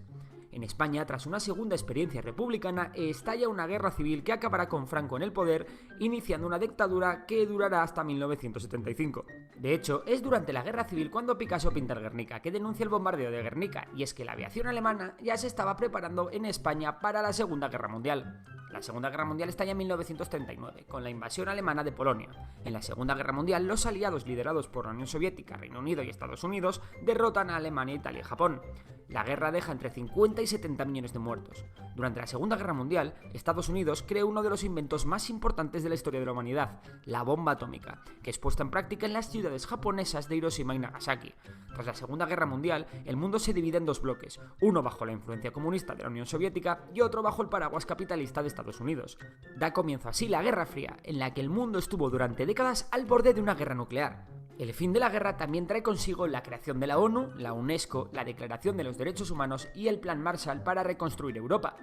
En España, tras una segunda experiencia republicana, estalla una guerra civil que acabará con Franco en el poder, iniciando una dictadura que durará hasta 1975. De hecho, es durante la guerra civil cuando Picasso pinta el Guernica, que denuncia el bombardeo de Guernica, y es que la aviación alemana ya se estaba preparando en España para la Segunda Guerra Mundial. La Segunda Guerra Mundial estalla en 1939, con la invasión alemana de Polonia. En la Segunda Guerra Mundial, los aliados liderados por la Unión Soviética, Reino Unido y Estados Unidos derrotan a Alemania, Italia y Japón. La guerra deja entre 50 y 70 millones de muertos. Durante la Segunda Guerra Mundial, Estados Unidos creó uno de los inventos más importantes de la historia de la humanidad, la bomba atómica, que es puesta en práctica en las ciudades japonesas de Hiroshima y Nagasaki. Tras la Segunda Guerra Mundial, el mundo se divide en 2 bloques, uno bajo la influencia comunista de la Unión Soviética y otro bajo el paraguas capitalista de Estados Unidos. Da comienzo así la Guerra Fría, en la que el mundo estuvo durante décadas al borde de una guerra nuclear. El fin de la guerra también trae consigo la creación de la ONU, la UNESCO, la Declaración de los Derechos Humanos y el Plan Marshall para reconstruir Europa.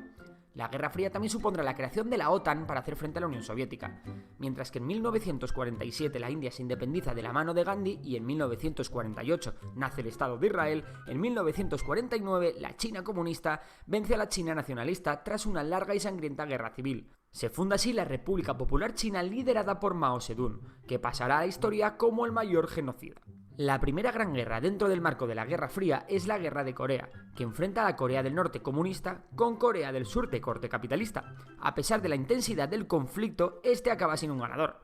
La Guerra Fría también supondrá la creación de la OTAN para hacer frente a la Unión Soviética. Mientras que en 1947 la India se independiza de la mano de Gandhi y en 1948 nace el Estado de Israel, en 1949 la China comunista vence a la China nacionalista tras una larga y sangrienta guerra civil. Se funda así la República Popular China liderada por Mao Zedong, que pasará a la historia como el mayor genocida. La primera gran guerra dentro del marco de la Guerra Fría es la Guerra de Corea, que enfrenta a la Corea del Norte comunista con Corea del Sur de corte capitalista. A pesar de la intensidad del conflicto, este acaba sin un ganador.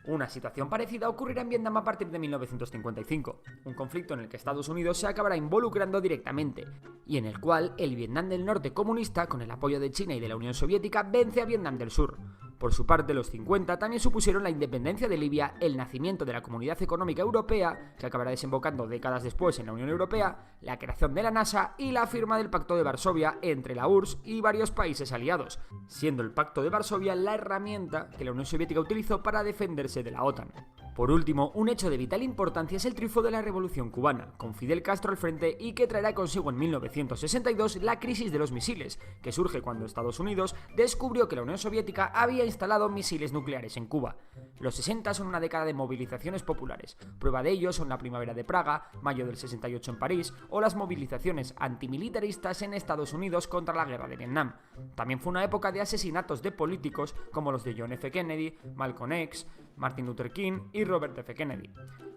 Una situación parecida ocurrirá en Vietnam a partir de 1955, un conflicto en el que Estados Unidos se acabará involucrando directamente, y en el cual el Vietnam del Norte comunista, con el apoyo de China y de la Unión Soviética, vence a Vietnam del Sur. Por su parte, los 50 también supusieron la independencia de Libia, el nacimiento de la Comunidad Económica Europea, que acabará desembocando décadas después en la Unión Europea, la creación de la NASA y la firma del Pacto de Varsovia entre la URSS y varios países aliados, siendo el Pacto de Varsovia la herramienta que la Unión Soviética utilizó para defenderse de la OTAN. Por último, un hecho de vital importancia es el triunfo de la Revolución Cubana, con Fidel Castro al frente y que traerá consigo en 1962 la crisis de los misiles, que surge cuando Estados Unidos descubrió que la Unión Soviética había instalado misiles nucleares en Cuba. Los 60 son una década de movilizaciones populares. Prueba de ello son la Primavera de Praga, mayo del 68 en París, o las movilizaciones antimilitaristas en Estados Unidos contra la guerra de Vietnam. También fue una época de asesinatos de políticos como los de John F. Kennedy, Malcolm X, Martin Luther King y Robert F. Kennedy.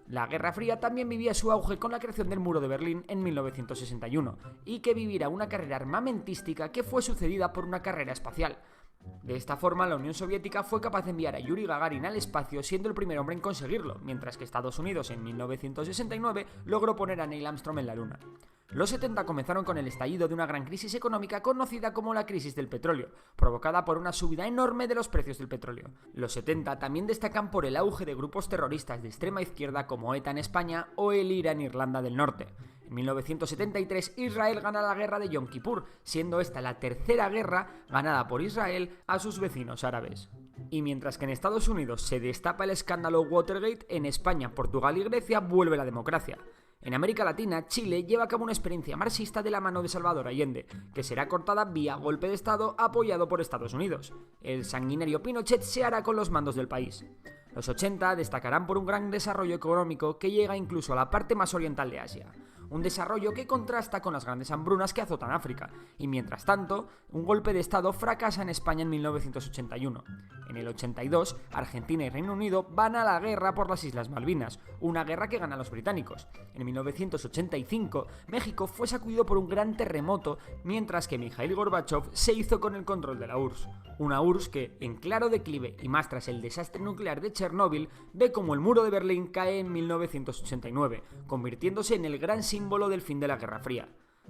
La Guerra Fría también vivía su auge con la creación del Muro de Berlín en 1961, y que vivirá una carrera armamentística que fue sucedida por una carrera espacial. De esta forma, la Unión Soviética fue capaz de enviar a Yuri Gagarin al espacio, siendo el primer hombre en conseguirlo, mientras que Estados Unidos en 1969 logró poner a Neil Armstrong en la Luna. Los 70 comenzaron con el estallido de una gran crisis económica conocida como la crisis del petróleo, provocada por una subida enorme de los precios del petróleo. Los 70 también destacan por el auge de grupos terroristas de extrema izquierda como ETA en España o el IRA en Irlanda del Norte. En 1973, Israel gana la guerra de Yom Kippur, siendo esta la tercera guerra ganada por Israel a sus vecinos árabes. Y mientras que en Estados Unidos se destapa el escándalo Watergate, en España, Portugal y Grecia vuelve la democracia. En América Latina, Chile lleva a cabo una experiencia marxista de la mano de Salvador Allende, que será cortada vía golpe de Estado apoyado por Estados Unidos. El sanguinario Pinochet se hará con los mandos del país. Los 80 destacarán por un gran desarrollo económico que llega incluso a la parte más oriental de Asia. Un desarrollo que contrasta con las grandes hambrunas que azotan África, y mientras tanto, un golpe de Estado fracasa en España en 1981. En el 82, Argentina y Reino Unido van a la guerra por las Islas Malvinas, una guerra que ganan los británicos. En 1985, México fue sacudido por un gran terremoto, mientras que Mikhail Gorbachev se hizo con el control de la URSS. Una URSS que, en claro declive y más tras el desastre nuclear de Chernóbil, ve como el muro de Berlín cae en 1989, convirtiéndose en el gran símbolo del fin de la Guerra Fría.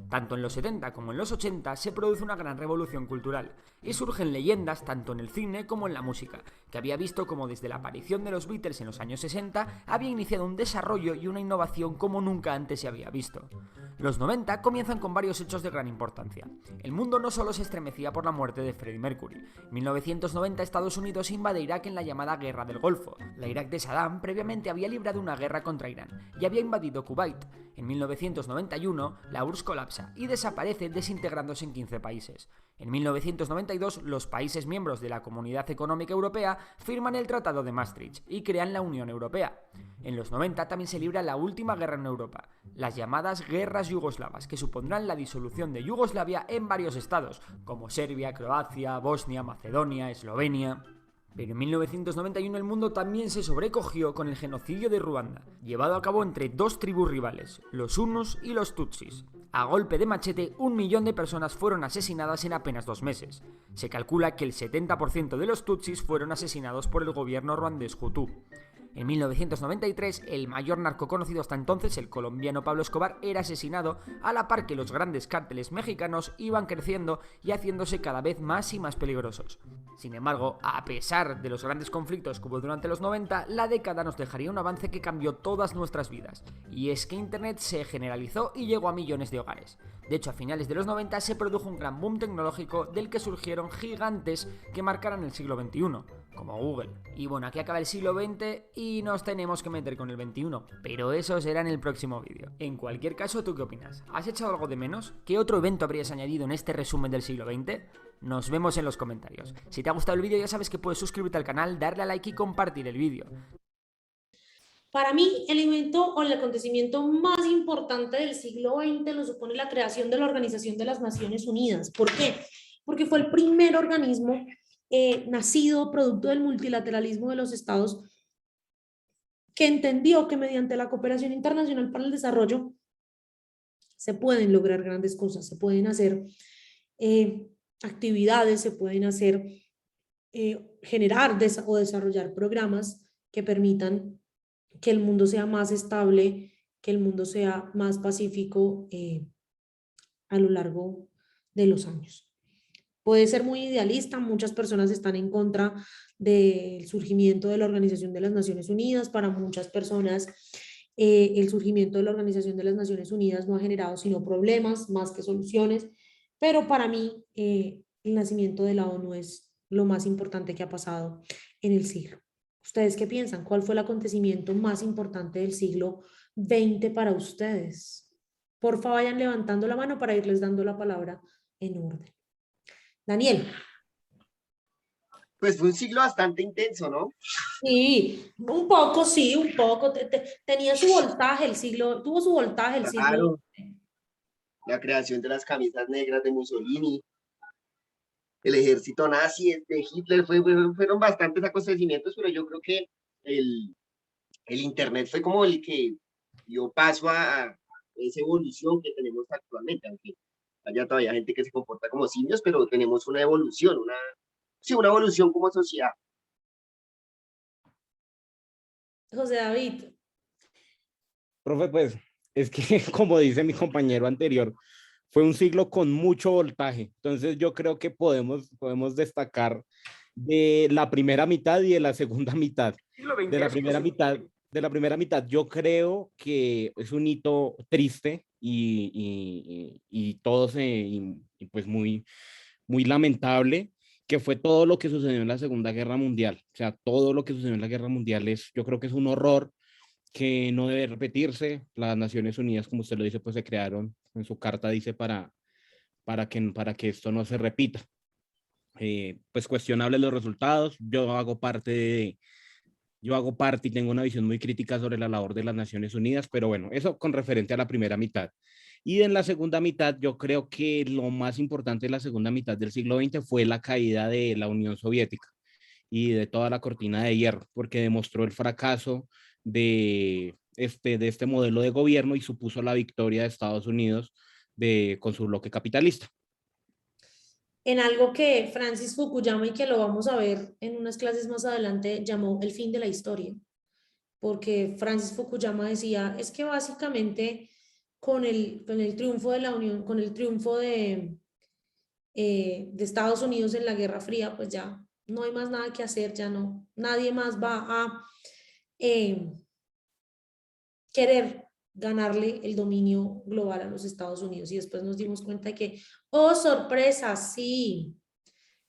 Tanto en los 70 como en los 80 se produce una gran revolución cultural y surgen leyendas tanto en el cine como en la música, que había visto como desde la aparición de los Beatles en los años 60 había iniciado un desarrollo y una innovación como nunca antes se había visto. Los 90 comienzan con varios hechos de gran importancia. El mundo no solo se estremecía por la muerte de Freddie Mercury. En 1990 Estados Unidos invade Irak en la llamada Guerra del Golfo. La Irak de Saddam previamente había librado una guerra contra Irán y había invadido Kuwait. En 1991 la URSS colapsa y desaparece desintegrándose en 15 países. En 1992 los países miembros de la Comunidad Económica Europea firman el Tratado de Maastricht y crean la Unión Europea. En los 90 también se libra la última guerra en Europa, las llamadas guerras yugoslavas, que supondrán la disolución de Yugoslavia en varios estados, como Serbia, Croacia, Bosnia, Macedonia, Eslovenia. Pero en 1991 el mundo también se sobrecogió con el genocidio de Ruanda, llevado a cabo entre dos tribus rivales, los Hutus y los Tutsis. A golpe de machete, 1 millón de personas fueron asesinadas en apenas 2 meses. Se calcula que el 70% de los Tutsis fueron asesinados por el gobierno ruandés Hutu. En 1993, el mayor narco conocido hasta entonces, el colombiano Pablo Escobar, era asesinado a la par que los grandes cárteles mexicanos iban creciendo y haciéndose cada vez más y más peligrosos. Sin embargo, a pesar de los grandes conflictos que hubo durante los 90, la década nos dejaría un avance que cambió todas nuestras vidas. Y es que Internet se generalizó y llegó a millones de hogares. De hecho, a finales de los 90 se produjo un gran boom tecnológico del que surgieron gigantes que marcaron el siglo XXI, como Google. Y bueno, aquí acaba el siglo XX y nos tenemos que meter con el XXI, pero eso será en el próximo vídeo. En cualquier caso, ¿tú qué opinas? ¿Has echado algo de menos? ¿Qué otro evento habrías añadido en este resumen del siglo XX? Nos vemos en los comentarios. Si te ha gustado el vídeo ya sabes que puedes suscribirte al canal, darle a like y compartir el vídeo. Para mí, el evento o el acontecimiento más importante del siglo XX lo supone la creación de la Organización de las Naciones Unidas. ¿Por qué? Porque fue el primer organismo nacido producto del multilateralismo de los estados que entendió que mediante la cooperación internacional para el desarrollo se pueden lograr grandes cosas, se pueden hacer actividades, se pueden hacer, generar o desarrollar programas que permitan que el mundo sea más estable, que el mundo sea más pacífico a lo largo de los años. Puede ser muy idealista, muchas personas están en contra del surgimiento de la Organización de las Naciones Unidas. Para muchas personas, el surgimiento de la Organización de las Naciones Unidas no ha generado sino problemas más que soluciones, pero para mí el nacimiento de la ONU es lo más importante que ha pasado en el siglo. ¿Ustedes qué piensan? ¿Cuál fue el acontecimiento más importante del siglo XX para ustedes? Porfa, vayan levantando la mano para irles dando la palabra en orden. Daniel. Pues fue un siglo bastante intenso, ¿no? Sí, un poco, sí, un poco. Tenía su voltaje el siglo, tuvo su voltaje el siglo. Claro, la creación de las camisas negras de Mussolini, el ejército nazi de Hitler, fueron bastantes acontecimientos, pero yo creo que el Internet fue como el que dio paso a esa evolución que tenemos actualmente, aunque haya todavía gente que se comporta como simios, pero tenemos una evolución, una evolución como sociedad. José David. Profe, pues es que como dice mi compañero anterior, fue un siglo con mucho voltaje. Entonces yo creo que podemos destacar de la primera mitad y de la segunda mitad. Siglo XX De la es primera mitad, de la primera mitad yo creo que es un hito triste y todo y pues muy lamentable, que fue todo lo que sucedió en la Segunda Guerra Mundial. O sea, todo lo que sucedió en la Guerra Mundial yo creo que es un horror que no debe repetirse. Las Naciones Unidas, como usted lo dice, pues se crearon, en su carta dice, para que esto no se repita. Pues cuestionables los resultados. Yo hago parte y tengo una visión muy crítica sobre la labor de las Naciones Unidas, pero bueno, eso con referente a la primera mitad. Y en la segunda mitad, yo creo que lo más importante de la segunda mitad del siglo XX fue la caída de la Unión Soviética y de toda la cortina de hierro, porque demostró el fracaso de este modelo de gobierno y supuso la victoria de Estados Unidos con su bloque capitalista. En algo que Francis Fukuyama, y que lo vamos a ver en unas clases más adelante, llamó el fin de la historia, porque Francis Fukuyama decía, es que básicamente con el triunfo de la Unión, con el triunfo de Estados Unidos en la Guerra Fría, pues ya no hay más nada que hacer, ya no, nadie más va a querer ganarle el dominio global a los Estados Unidos. Y después nos dimos cuenta de que, oh, sorpresa, sí,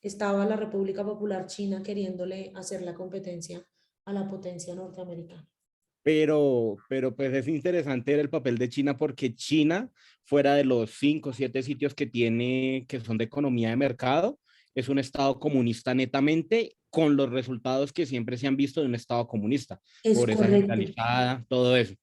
estaba la República Popular China queriéndole hacer la competencia a la potencia norteamericana. Pero pues es interesante el papel de China, porque China, fuera de los 5 o 7 sitios que tiene, que son de economía de mercado, es un estado comunista netamente, con los resultados que siempre se han visto de un estado comunista, Es pobreza correcto. generalizada, todo eso.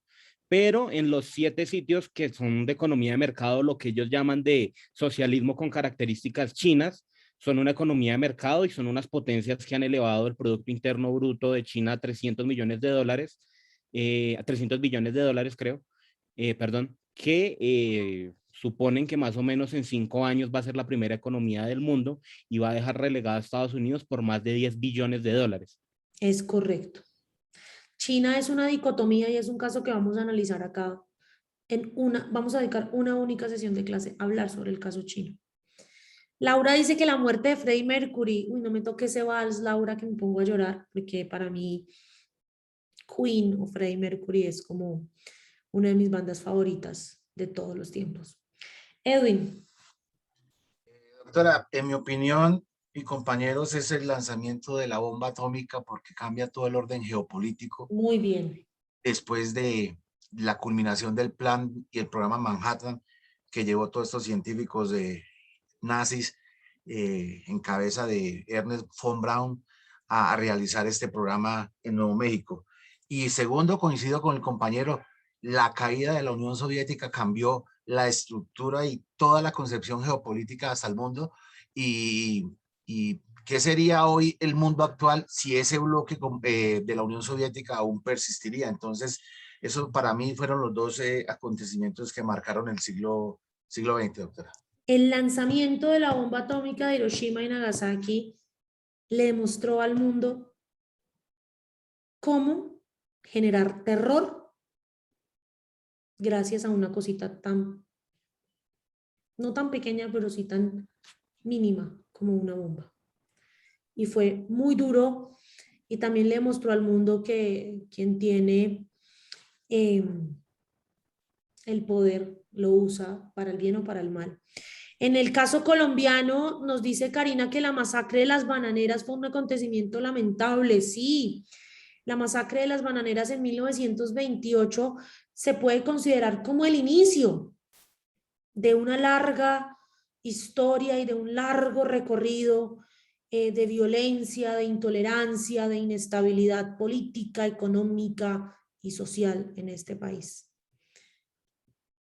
Pero en los 7 sitios que son de economía de mercado, lo que ellos llaman de socialismo con características chinas, son una economía de mercado y son unas potencias que han elevado el Producto Interno Bruto de China a 300 millones de dólares, a 300 billones de dólares, creo, perdón, que suponen que más o menos en 5 años va a ser la primera economía del mundo y va a dejar relegada a Estados Unidos por más de 10 billones de dólares. Es correcto. China es una dicotomía y es un caso que vamos a analizar acá. Vamos a dedicar una única sesión de clase a hablar sobre el caso chino. Laura dice que la muerte de Freddie Mercury, uy, no me toque ese vals, Laura, que me pongo a llorar, porque para mí Queen o Freddie Mercury es como una de mis bandas favoritas de todos los tiempos. Edwin. Doctora, en mi opinión y compañeros, es el lanzamiento de la bomba atómica, porque cambia todo el orden geopolítico. Muy bien. Después de la culminación del plan y el programa Manhattan, que llevó todos estos científicos nazis en cabeza de Ernest von Braun a realizar este programa en Nuevo México. Y segundo, coincido con el compañero, la caída de la Unión Soviética cambió la estructura y toda la concepción geopolítica hasta el mundo. Y ¿qué sería hoy el mundo actual si ese bloque de la Unión Soviética aún persistiría? Entonces, eso para mí fueron los dos acontecimientos que marcaron el siglo XX, doctora. El lanzamiento de la bomba atómica de Hiroshima y Nagasaki le demostró al mundo cómo generar terror gracias a una cosita no tan pequeña, pero sí tan mínima como una bomba. Y fue muy duro y también le mostró al mundo que quien tiene el poder lo usa para el bien o para el mal. En el caso colombiano, nos dice Karina que la masacre de las bananeras fue un acontecimiento lamentable. Sí, la masacre de las bananeras en 1928 se puede considerar como el inicio de una larga historia y de un largo recorrido de violencia, de intolerancia, de inestabilidad política, económica y social en este país.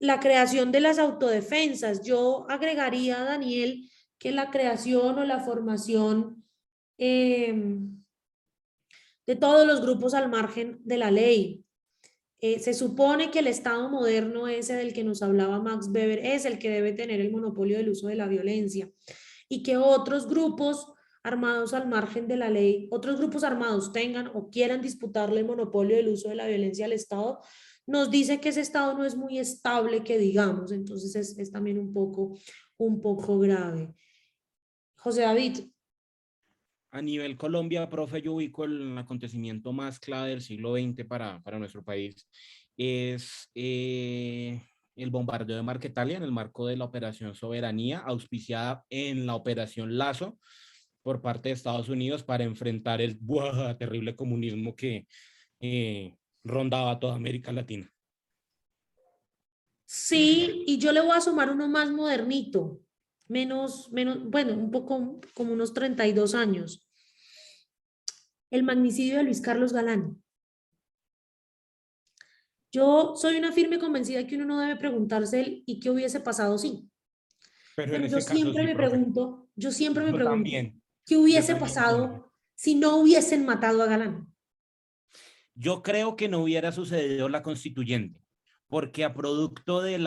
La creación de las autodefensas. Yo agregaría, Daniel, que la creación o la formación de todos los grupos al margen de la ley. Se supone que el Estado moderno, ese del que nos hablaba Max Weber, es el que debe tener el monopolio del uso de la violencia y que otros grupos armados al margen de la ley, otros grupos armados tengan o quieran disputarle el monopolio del uso de la violencia al Estado, nos dice que ese Estado no es muy estable, que digamos, entonces es también un poco grave. José David. A nivel Colombia, profe, yo ubico el acontecimiento más clave del siglo XX para nuestro país. Es el bombardeo de Marquetalia en el marco de la Operación Soberanía, auspiciada en la Operación Lazo por parte de Estados Unidos para enfrentar el terrible comunismo que rondaba toda América Latina. Sí, y yo le voy a sumar uno más modernito, bueno, un poco como unos 32 años. El magnicidio de Luis Carlos Galán. Yo soy una firme convencida que uno no debe preguntarse ¿y qué hubiese pasado si? Pero en Pero yo ese caso siempre sí, me profe. pregunto, Yo también. ¿qué Yo hubiese también, pasado si no hubiesen matado a Galán? Yo creo que no hubiera sucedido la constituyente, porque a producto del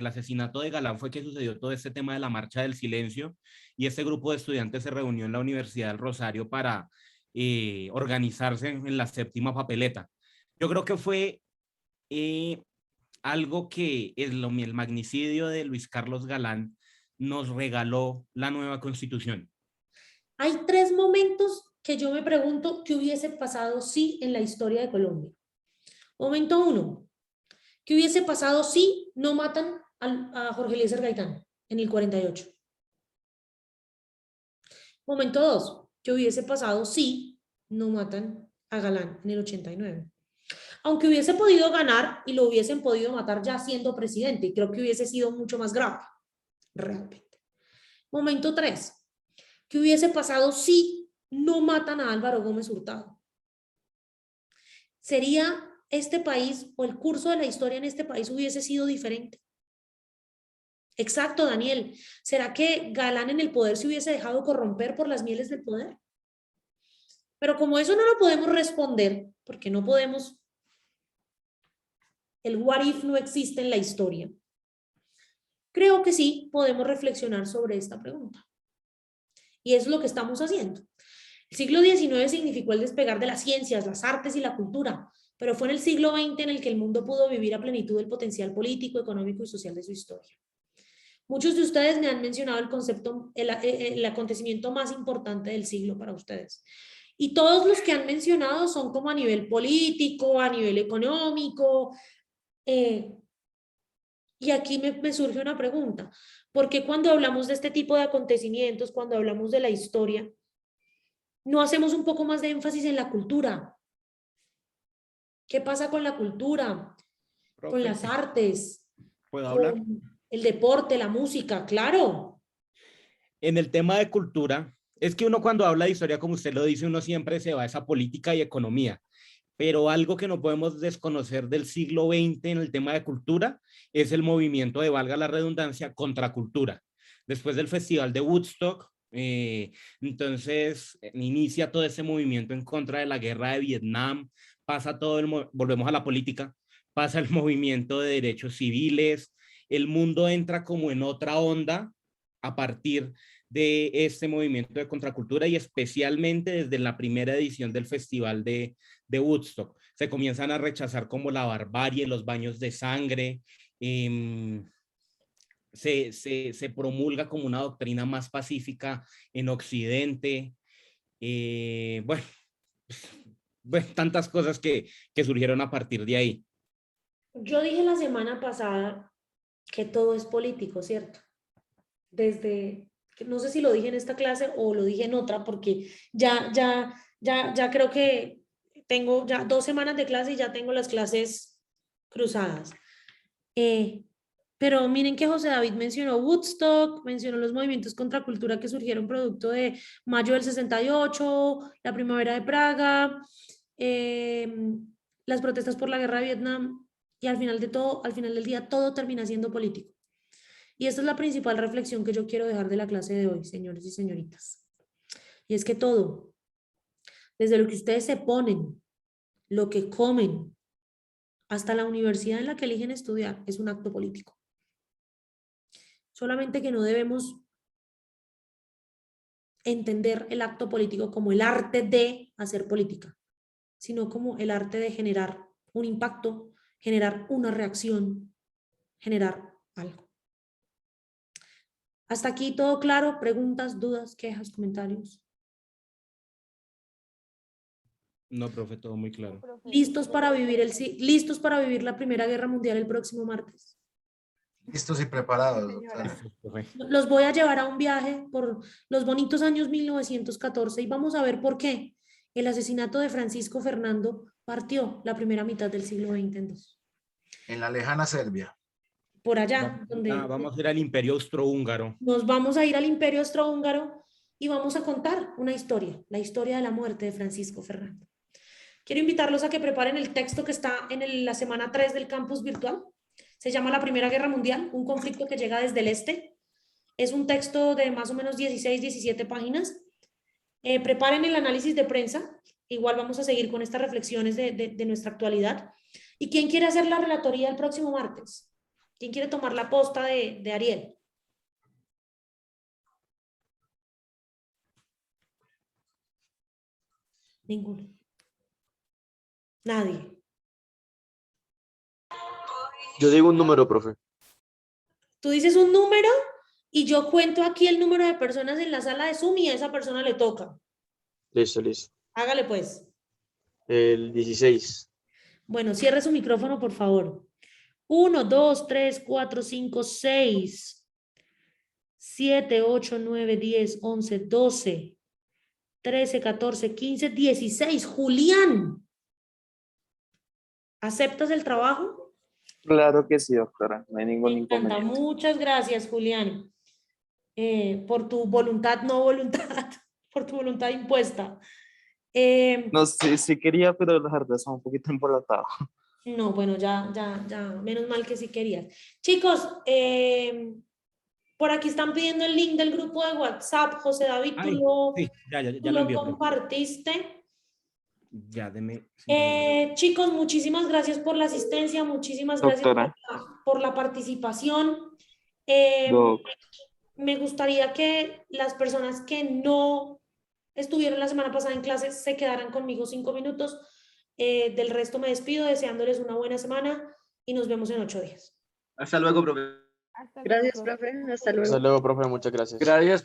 asesinato de Galán fue que sucedió todo este tema de la marcha del silencio y este grupo de estudiantes se reunió en la Universidad del Rosario para organizarse en la séptima papeleta. Yo creo que fue algo que el magnicidio de Luis Carlos Galán nos regaló la nueva constitución. Hay tres momentos que yo me pregunto qué hubiese pasado si en la historia de Colombia. Momento uno, ¿qué hubiese pasado si no matan a Jorge Eliezer Gaitán en el 48? Momento dos, ¿qué hubiese pasado si no matan a Galán en el 89? Aunque hubiese podido ganar y lo hubiesen podido matar ya siendo presidente, y creo que hubiese sido mucho más grave, realmente. Momento tres, ¿qué hubiese pasado si no matan a Álvaro Gómez Hurtado? ¿Sería este país o el curso de la historia en este país hubiese sido diferente? Exacto, Daniel. ¿Será que Galán en el poder se hubiese dejado corromper por las mieles del poder? Pero como eso no lo podemos responder, porque no podemos, el what if no existe en la historia, creo que sí podemos reflexionar sobre esta pregunta. Y es lo que estamos haciendo. El siglo XIX significó el despegar de las ciencias, las artes y la cultura, pero fue en el siglo XX en el que el mundo pudo vivir a plenitud el potencial político, económico y social de su historia. Muchos de ustedes me han mencionado el concepto, el acontecimiento más importante del siglo para ustedes. Y todos los que han mencionado son como a nivel político, a nivel económico. Y aquí me surge una pregunta. ¿Por qué cuando hablamos de este tipo de acontecimientos, cuando hablamos de la historia, no hacemos un poco más de énfasis en la cultura? ¿Qué pasa con la cultura? Profe, con las artes, ¿puedo hablar? con el deporte, la música, claro. En el tema de cultura, es que uno cuando habla de historia, como usted lo dice, uno siempre se va a esa política y economía, pero algo que no podemos desconocer del siglo XX en el tema de cultura es el movimiento de, valga la redundancia, contracultura. Después del Festival de Woodstock, entonces inicia todo ese movimiento en contra de la guerra de Vietnam, pasa volvemos a la política, pasa el movimiento de derechos civiles, el mundo entra como en otra onda a partir de este movimiento de contracultura y especialmente desde la primera edición del Festival de Woodstock. Se comienzan a rechazar como la barbarie, los baños de sangre, se promulga como una doctrina más pacífica en Occidente. Bueno, tantas cosas que surgieron a partir de ahí. Yo dije la semana pasada que todo es político, ¿cierto? No sé si lo dije en esta clase o lo dije en otra, porque ya creo que tengo ya 2 semanas de clase y ya tengo las clases cruzadas. Pero miren que José David mencionó Woodstock, mencionó los movimientos contra cultura que surgieron producto de mayo del 68, la primavera de Praga, las protestas por la guerra de Vietnam, y al final del día, todo termina siendo político. Y esta es la principal reflexión que yo quiero dejar de la clase de hoy, señores y señoritas. Y es que todo, desde lo que ustedes se ponen, lo que comen, hasta la universidad en la que eligen estudiar, es un acto político. Solamente que no debemos entender el acto político como el arte de hacer política, sino como el arte de generar un impacto, generar una reacción, generar algo. Hasta aquí todo claro, preguntas, dudas, quejas, comentarios. No, profe, todo muy claro. ¿Listos para vivir la Primera Guerra Mundial el próximo martes? Listos y preparados, doctora. Los voy a llevar a un viaje por los bonitos años 1914 y vamos a ver por qué el asesinato de Francisco Fernando partió la primera mitad del siglo XX en dos. En la lejana Serbia. Por allá, Vamos a ir al Imperio Austrohúngaro. Nos vamos a ir al Imperio Austrohúngaro y vamos a contar una historia, la historia de la muerte de Francisco Fernando. Quiero invitarlos a que preparen el texto que está en la semana 3 del campus virtual. Se llama La Primera Guerra Mundial, un conflicto que llega desde el este. Es un texto de más o menos 16, 17 páginas. Preparen el análisis de prensa. Igual vamos a seguir con estas reflexiones de nuestra actualidad. ¿Y quién quiere hacer la relatoría el próximo martes? ¿Quién quiere tomar la posta de Ariel? Ninguno. Nadie. Yo digo un número, profe. Tú dices un número y yo cuento aquí el número de personas en la sala de Zoom y a esa persona le toca. Listo, listo. Hágale pues. El 16. Bueno, cierre su micrófono, por favor. 1, 2, 3, 4, 5, 6, 7, 8, 9, 10, 11, 12, 13, 14, 15, 16. Julián, ¿aceptas el trabajo? Claro que sí, doctora, no hay ningún Me encanta. inconveniente. Muchas gracias, Julián, por tu voluntad, no voluntad, por tu voluntad impuesta. No sé, sí quería, pero la verdad está un poquito embolatado. No, bueno, ya, menos mal que sí querías. Chicos, por aquí están pidiendo el link del grupo de WhatsApp. José David, Ay, tú sí, ya lo lo envié, profe. compartiste. Ya, deme. Chicos, muchísimas gracias por la asistencia, muchísimas gracias Doctora. por la participación. Doc. Me gustaría que las personas que no estuvieron la semana pasada en clases se quedaran conmigo 5 minutos. Del resto me despido deseándoles una buena semana y nos vemos en 8 días. Hasta luego, profe. Gracias, profe. Hasta luego. Hasta luego, profe. Muchas gracias. Gracias.